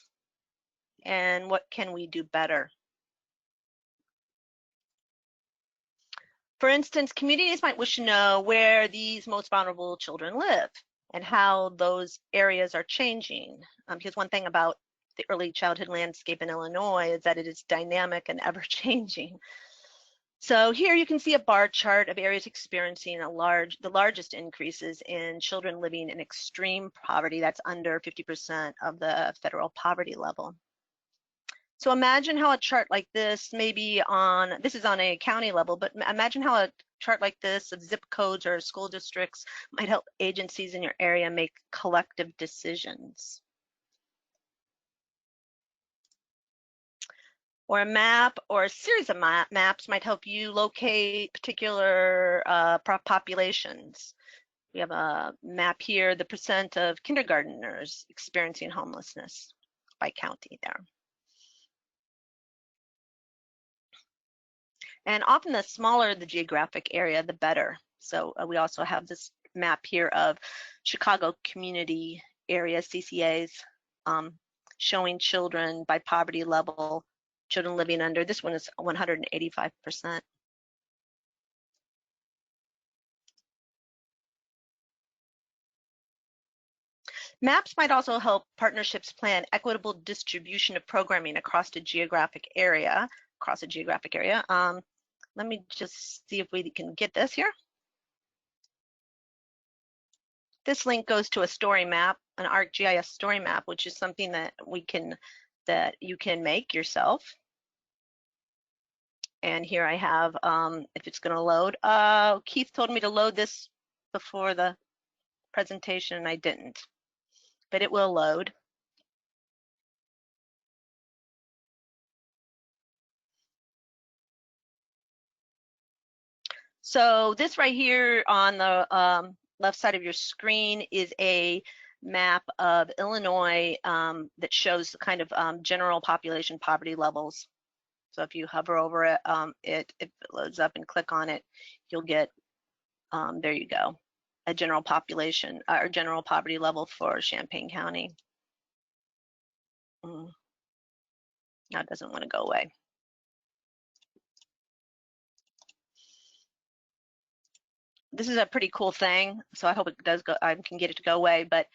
And what can we do better? For instance, communities might wish to know where these most vulnerable children live and how those areas are changing. Because one thing about the early childhood landscape in Illinois is that it is dynamic and ever-changing. So here you can see a bar chart of areas experiencing the largest increases in children living in extreme poverty. That's under 50% of the federal poverty level. So imagine how a chart like this, this is on a county level, but imagine how a chart like this of zip codes or school districts might help agencies in your area make collective decisions. Or a map or a series of maps might help you locate particular populations. We have a map here, the percent of kindergartners experiencing homelessness by county there. And often the smaller the geographic area, the better. So we also have this map here of Chicago community areas, CCAs, showing children by poverty level, children living under, this one is 185%. Maps might also help partnerships plan equitable distribution of programming across the geographic area. across a geographic area. Let me just see if we can get this here. This link goes to a story map, an ArcGIS story map, which is something that you can make yourself. And here I have, if it's going to load. Keith told me to load this before the presentation, and I didn't, but it will load. So this right here on the left side of your screen is a map of Illinois that shows the kind of general population poverty levels. So if you hover over it, if it loads up and click on it, you'll get, there you go, a general population or general poverty level for Champaign County. Now it doesn't want to go away. This is a pretty cool thing, so I hope it does go. I can get it to go away, but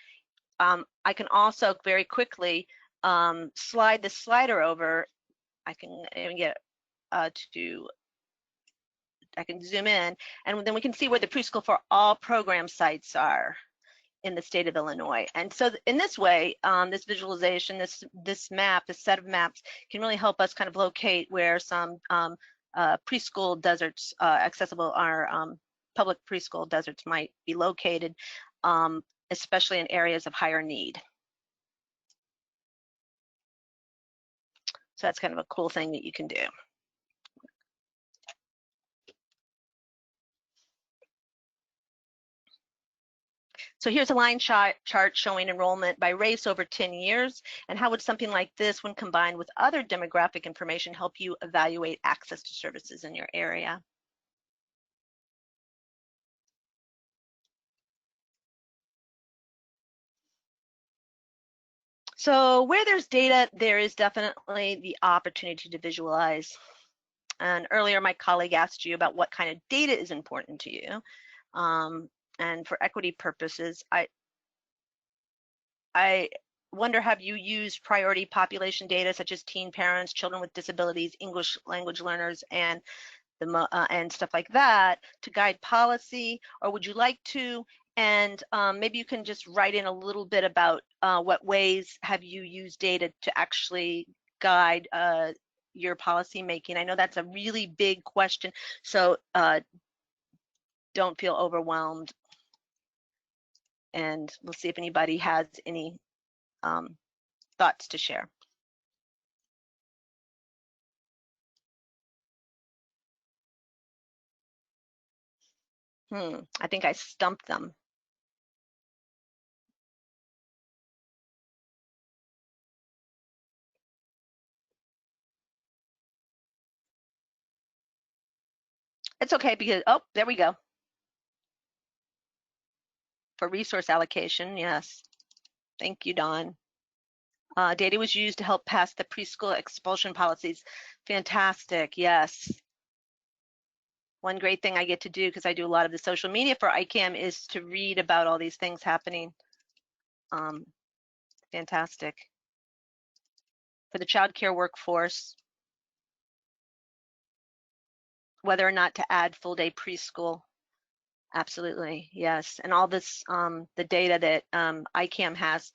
I can also very quickly slide the slider over. I can even get I can zoom in, and then we can see where the preschool for all program sites are in the state of Illinois. And so in this way, this visualization, this map, this set of maps can really help us kind of locate where some preschool deserts accessible are. Public preschool deserts might be located, especially in areas of higher need. So that's kind of a cool thing that you can do. So here's a line chart showing enrollment by race over 10 years, and how would something like this, when combined with other demographic information, help you evaluate access to services in your area? So where there's data, there is definitely the opportunity to visualize. And earlier, my colleague asked you about what kind of data is important to you. And for equity purposes, I wonder, have you used priority population data such as teen parents, children with disabilities, English language learners, and stuff like that to guide policy, or would you like to? And maybe you can just write in a little bit about what ways have you used data to actually guide your policy making. I know that's a really big question, so don't feel overwhelmed. And we'll see if anybody has any thoughts to share. I think I stumped them. It's okay because, oh, there we go. For resource allocation, yes. Thank you, Dawn. Data was used to help pass the preschool expulsion policies. Fantastic, yes. One great thing I get to do, because I do a lot of the social media for ICAM, is to read about all these things happening. Fantastic. For the child care workforce, whether or not to add full day preschool. Absolutely, yes. And all this, the data that ICAM has,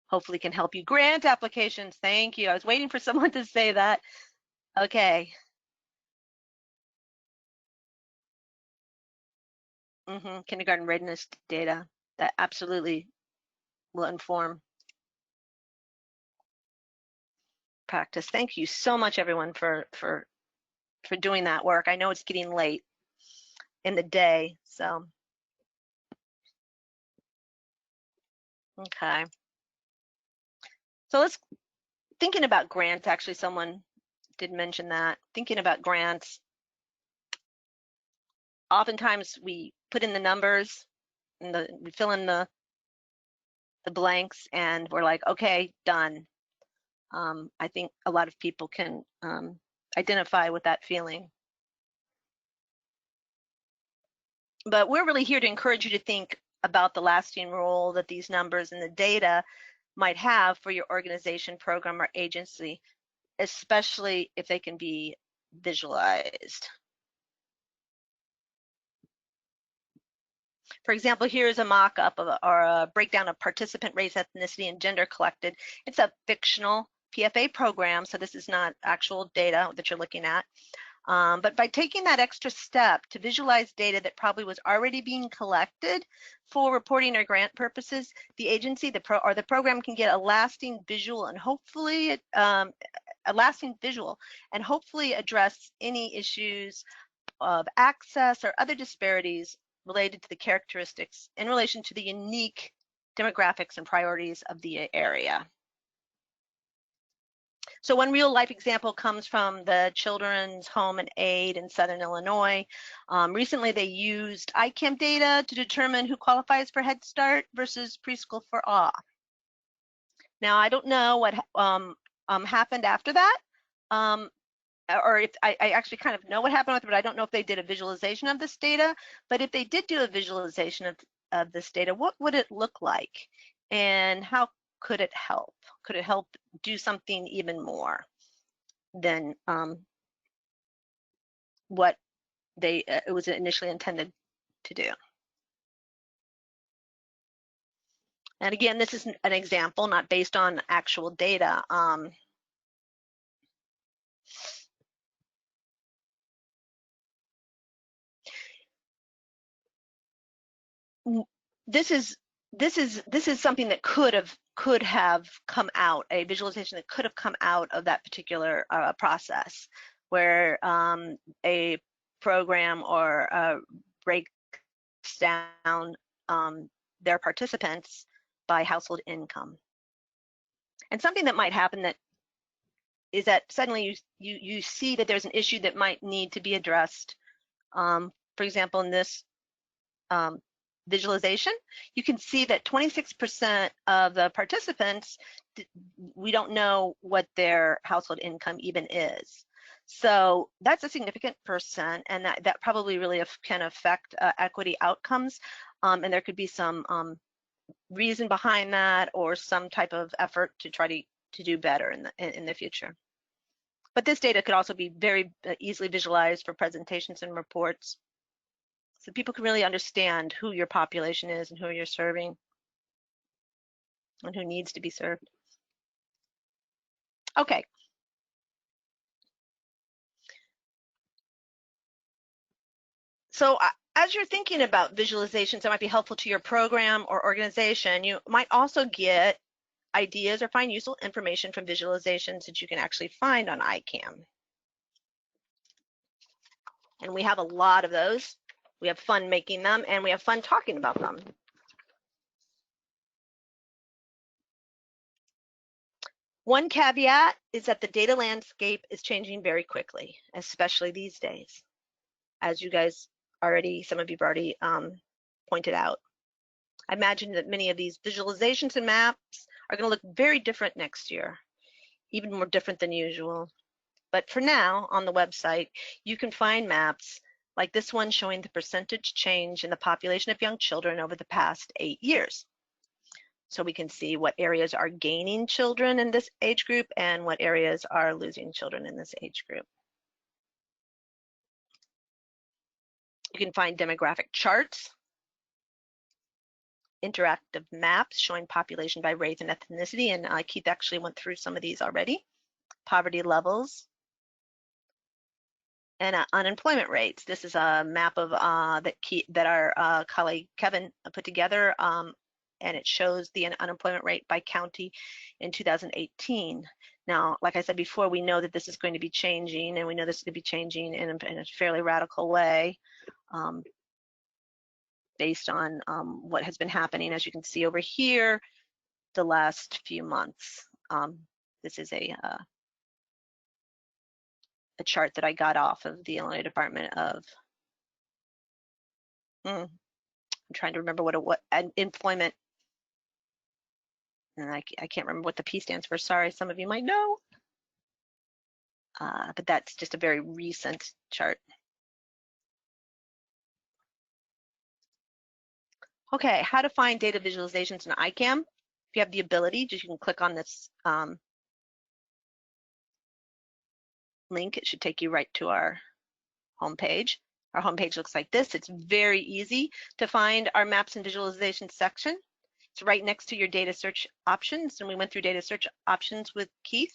hopefully can help you. Grant applications, thank you. I was waiting for someone to say that. Okay. Kindergarten readiness data, that absolutely will inform practice. Thank you so much, everyone, for doing that work. I know it's getting late in the day, so. Okay. So let's, thinking about grants, actually someone did mention that, thinking about grants, oftentimes we put in the numbers and we fill in the blanks and we're like, okay, done. I think a lot of people can identify with that feeling. But we're really here to encourage you to think about the lasting role that these numbers and the data might have for your organization, program, or agency. especially if they can be visualized. For example, here's a mock-up of or a breakdown of participant race, ethnicity, and gender collected. It's a fictional PFA program, so this is not actual data that you're looking at. But by taking that extra step to visualize data that probably was already being collected for reporting or grant purposes, the agency, the program can get a lasting visual and hopefully address any issues of access or other disparities related to the characteristics in relation to the unique demographics and priorities of the area. So one real life example comes from the Children's Home and Aid in Southern Illinois. Recently they used ICAM data to determine who qualifies for Head Start versus Preschool for All. Now I don't know what happened after that, or if I actually kind of know what happened with it, but I don't know if they did a visualization of this data. But if they did do a visualization of this data, what would it look like? And how could it help? Could it help do something even more than what it was initially intended to do? And again, this is an example, not based on actual data. This is something that could have come out, a visualization that could have come out of that particular process, where a program or breaks down their participants by household income. And something that might happen is that suddenly you see that there's an issue that might need to be addressed. For example, in this visualization, you can see that 26% of the participants, we don't know what their household income even is. So that's a significant percent, and that probably really can affect equity outcomes. And there could be some reason behind that, or some type of effort to try to do better in the future. But this data could also be very easily visualized for presentations and reports, so people can really understand who your population is and who you're serving and who needs to be served. Okay. So as you're thinking about visualizations that might be helpful to your program or organization, you might also get ideas or find useful information from visualizations that you can actually find on ICAM. And we have a lot of those. We have fun making them, and we have fun talking about them. One caveat is that the data landscape is changing very quickly, especially these days, as you guys already, some of you have already pointed out. I imagine that many of these visualizations and maps are going to look very different next year, even more different than usual. But for now, on the website, you can find maps like this one showing the percentage change in the population of young children over the past 8 years. So we can see what areas are gaining children in this age group and what areas are losing children in this age group. You can find demographic charts, interactive maps showing population by race and ethnicity, and Keith actually went through some of these already, poverty levels, and unemployment rates. This is a map of that our colleague Kevin put together, and it shows the unemployment rate by county in 2018. Now, like I said before, we know that this is going to be changing, and we know this is going to be changing in a fairly radical way based on what has been happening, as you can see over here, the last few months. This is a chart that I got off of the Illinois Department of, I'm trying to remember what employment, and I can't remember what the P stands for. Sorry, some of you might know. But that's just a very recent chart. Okay, how to find data visualizations in ICAM. If you have the ability, just you can click on this link, it should take you right to our homepage. Our homepage looks like this. It's very easy to find our maps and visualization section. It's right next to your data search options, and we went through data search options with Keith.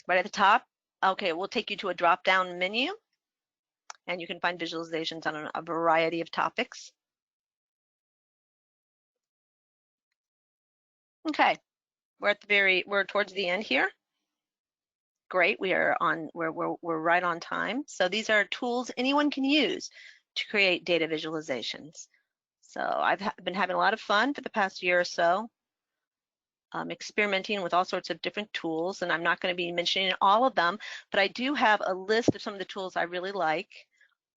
Right at the top, okay, we'll take you to a drop-down menu, and you can find visualizations on a variety of topics. Okay, we're towards the end here. Great, we're right on time. So these are tools anyone can use to create data visualizations. So I've been having a lot of fun for the past year or so, experimenting with all sorts of different tools, and I'm not going to be mentioning all of them, but I do have a list of some of the tools I really like,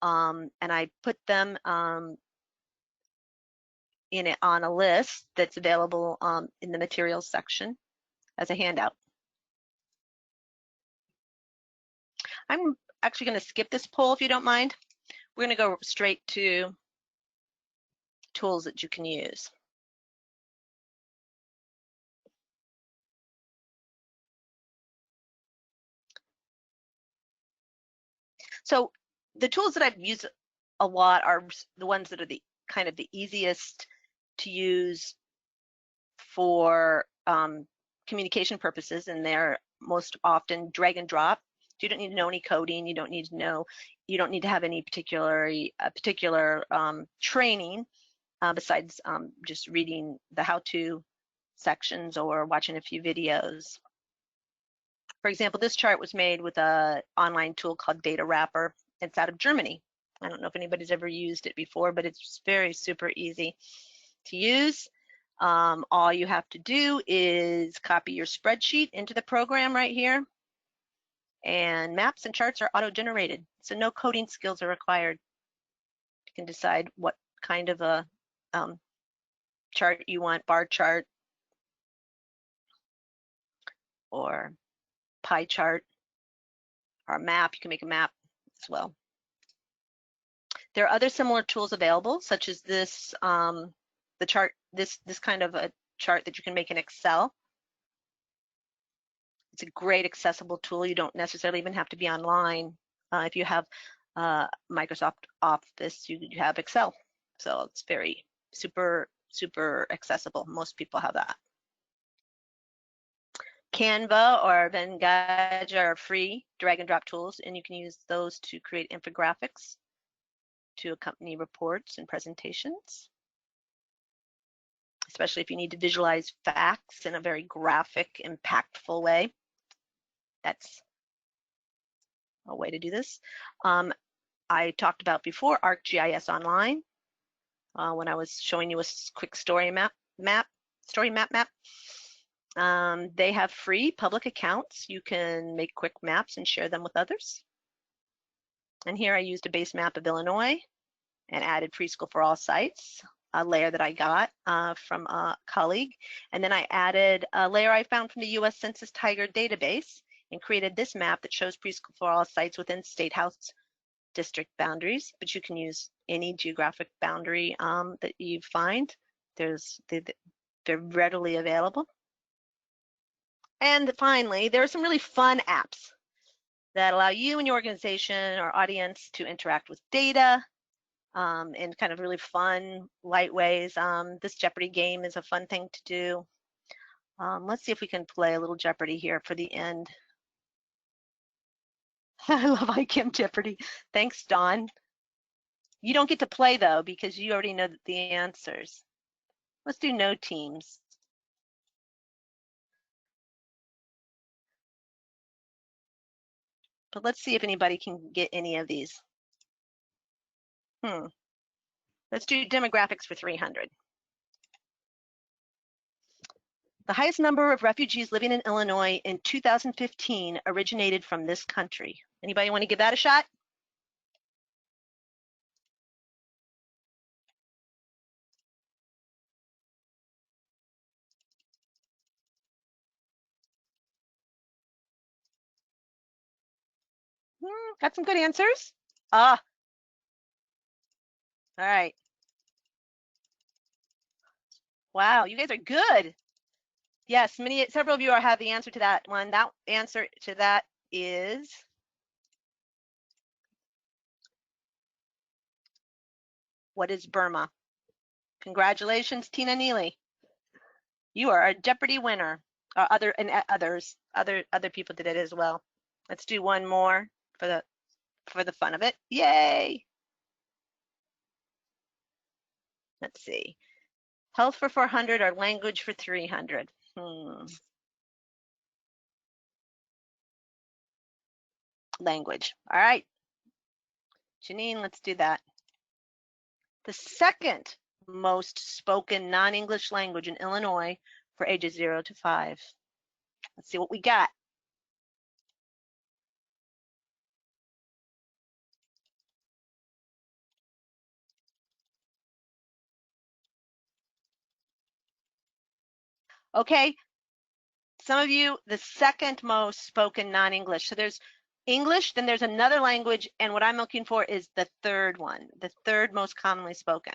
and I put them on a list that's available in the materials section as a handout. I'm actually going to skip this poll if you don't mind. We're going to go straight to tools that you can use. So the tools that I've used a lot are the ones that are the kind of the easiest to use for communication purposes, and they're most often drag and drop. You don't need to know any coding. You don't need to have any particular training besides just reading the how-to sections or watching a few videos. For example, this chart was made with an online tool called Data Wrapper. It's out of Germany. I don't know if anybody's ever used it before, but it's very super easy to use. All you have to do is copy your spreadsheet into the program right here, and maps and charts are auto-generated, so no coding skills are required. You can decide what kind of a chart you want, bar chart or pie chart, or a map. You can make a map as well. There are other similar tools available, such as this, the chart, this kind of a chart that you can make in Excel. It's a great accessible tool. You don't necessarily even have to be online. If you have Microsoft Office, you have Excel. So it's very super accessible. Most people have that. Canva or Venngage are free drag and drop tools, and you can use those to create infographics to accompany reports and presentations, especially if you need to visualize facts in a very graphic, impactful way. That's a way to do this. I talked about before ArcGIS Online when I was showing you a quick story map. They have free public accounts. You can make quick maps and share them with others. And here I used a base map of Illinois and added Preschool for All sites, a layer that I got from a colleague. And then I added a layer I found from the US Census Tiger database and created this map that shows Preschool for All sites within State House district boundaries, but you can use any geographic boundary that you find. They're readily available. And finally, there are some really fun apps that allow you and your organization or audience to interact with data in kind of really fun, light ways. This Jeopardy game is a fun thing to do. Let's see if we can play a little Jeopardy here for the end. I love iChem Jeopardy. Thanks, Dawn. You don't get to play though because you already know the answers. Let's do no teams. But let's see if anybody can get any of these. Let's do demographics for 300. The highest number of refugees living in Illinois in 2015 originated from this country. Anybody want to give that a shot? Got some good answers. All right. Wow, you guys are good. Yes, several of you have the answer to that one. That answer to that is what is Burma? Congratulations, Tina Neely. You are a Jeopardy winner. Other people did it as well. Let's do one more for the fun of it. Yay! Let's see. Health for 400 or language for 300? Language. All right. Janine, let's do that. The second most spoken non-English language in Illinois for ages 0 to 5. Let's see what we got. Okay, some of you, the second most spoken non-English. So there's English, then there's another language, and what I'm looking for is the third one, the third most commonly spoken.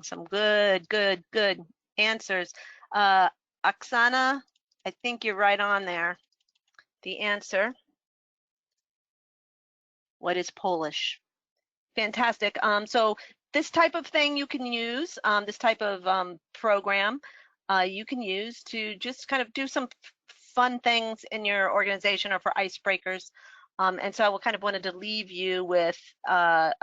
Some good answers. Oksana, I think you're right on there. The answer, what is Polish? Fantastic. So this type of thing you can use, this type of program you can use to just kind of do some fun things in your organization or for icebreakers. And so I kind of wanted to leave you with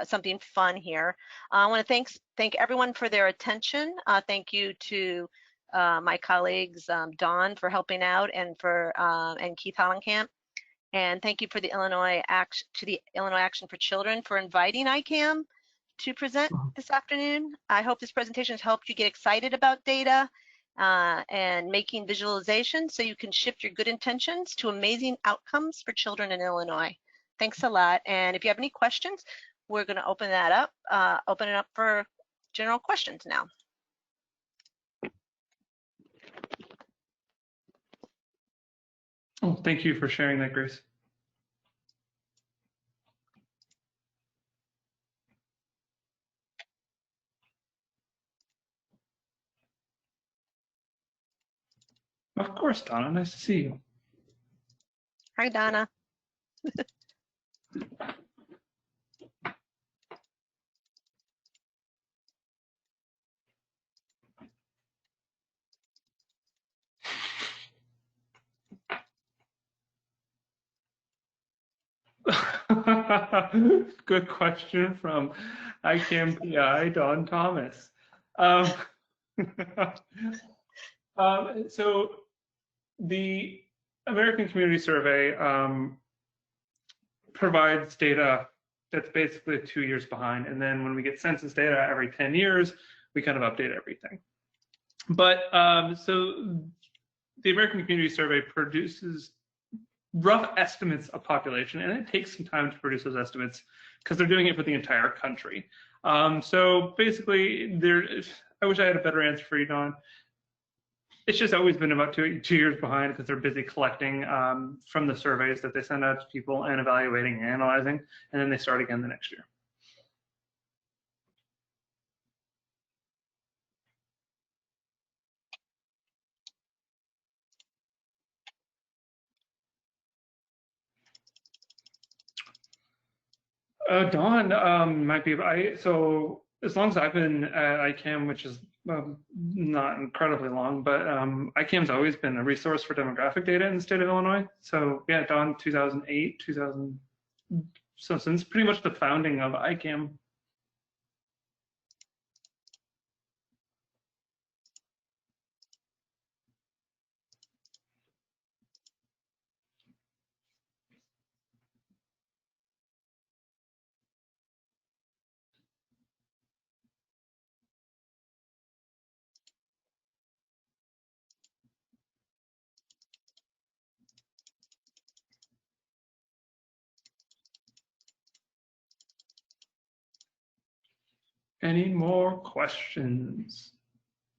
something fun here. I want to thank everyone for their attention. Thank you to my colleagues, Dawn for helping out, and Keith Hollenkamp. And thank you for the Illinois Action for Children for inviting ICAM to present this afternoon. I hope this presentation has helped you get excited about data and making visualization so you can shift your good intentions to amazing outcomes for children in Illinois. Thanks a lot. And if you have any questions, we're going to open it up for general questions now. Oh, thank you for sharing that, Grace. Of course, Donna. Nice to see you. Hi, Donna. Good question from ICAM PI, Dawn Thomas. So the American Community Survey provides data that's basically 2 years behind. And then when we get census data every 10 years, we kind of update everything. But so the American Community Survey produces rough estimates of population, and it takes some time to produce those estimates because they're doing it for the entire country. So basically, I wish I had a better answer for you, Dawn. It's just always been about 2 years behind because they're busy collecting from the surveys that they send out to people and evaluating and analyzing, and then they start again the next year. Dawn might be. So as long as I've been at ICAM, which is not incredibly long, but ICAM's always been a resource for demographic data in the state of Illinois. So yeah, Dawn, 2008, 2000. So since pretty much the founding of ICAM. Any more questions?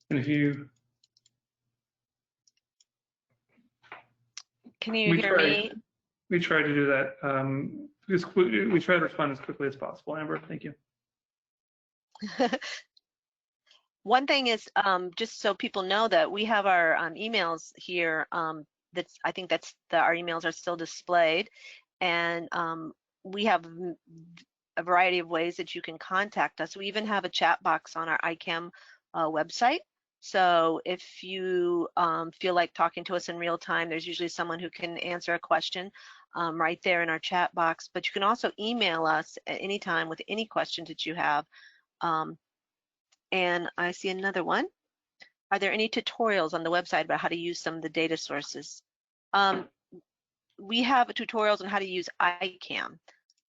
And if you can you hear me? We try to do that We try to respond as quickly as possible. Amber, thank you. One thing is, just so people know that we have our emails here. I think our emails are still displayed, and we have a variety of ways that you can contact us. We even have a chat box on our ICAM website. So if you feel like talking to us in real time, there's usually someone who can answer a question right there in our chat box. But you can also email us at any time with any questions that you have. And I see another one. Are there any tutorials on the website about how to use some of the data sources? We have tutorials on how to use ICAM.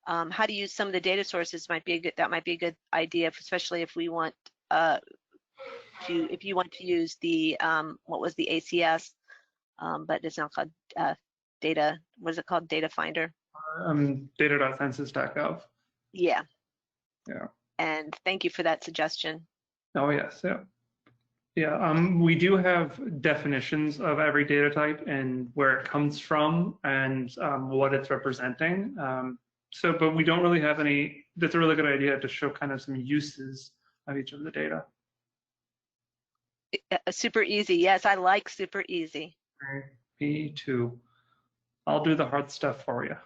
How to use some of the data sources might be a good idea, especially if we want if you want to use the what was the ACS, but it's not called data. What is it called? Data Finder. Data.census.gov. Yeah. Yeah. And thank you for that suggestion. Oh yes, yeah. Yeah, we do have definitions of every data type and where it comes from and what it's representing. But we don't really have any. That's a really good idea to show kind of some uses of each of the data. Super easy. Yes, I like super easy. Me too. I'll do the hard stuff for you.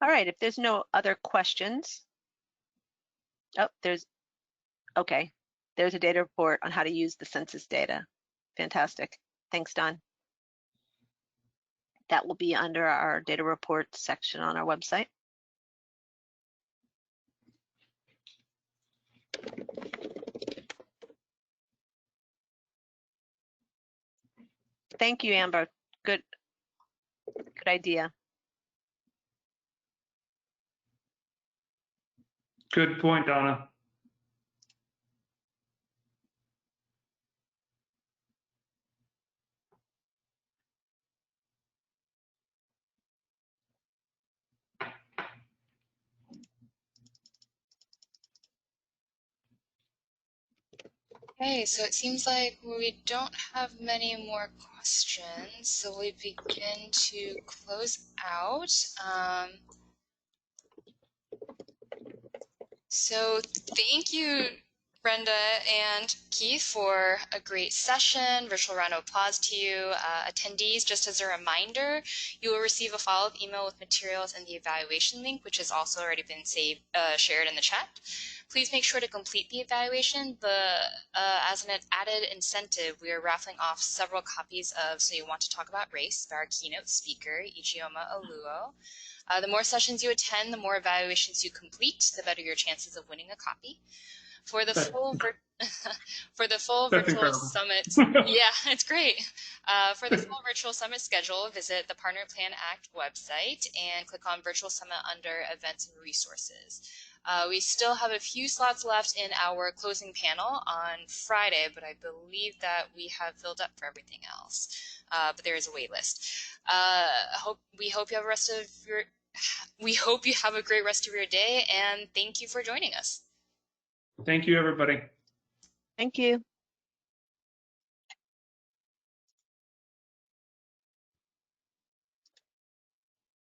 All right, if there's no other questions. Oh, okay. There's a data report on how to use the census data. Fantastic. Thanks, Don. That will be under our data report section on our website. Thank you, Amber. Good idea. Good point, Donna. Okay, so it seems like we don't have many more questions, so we begin to close out. So thank you, Brenda and Keith, for a great session. Virtual round of applause to you. Attendees, just as a reminder, you will receive a follow-up email with materials and the evaluation link, which has also already been shared in the chat. Please make sure to complete the evaluation. As an added incentive, we are raffling off several copies of So You Want to Talk About Race by our keynote speaker, Ijeoma Oluo. The more sessions you attend, the more evaluations you complete, the better your chances of winning a copy. For the full virtual summit, yeah, it's great. For the full virtual summit schedule, visit the Partner Plan Act website and click on Virtual Summit under Events and Resources. We still have a few slots left in our closing panel on Friday, but I believe that we have filled up for everything else. But there is a wait list. We hope you have a great rest of your day, and thank you for joining us. Thank you, everybody. Thank you.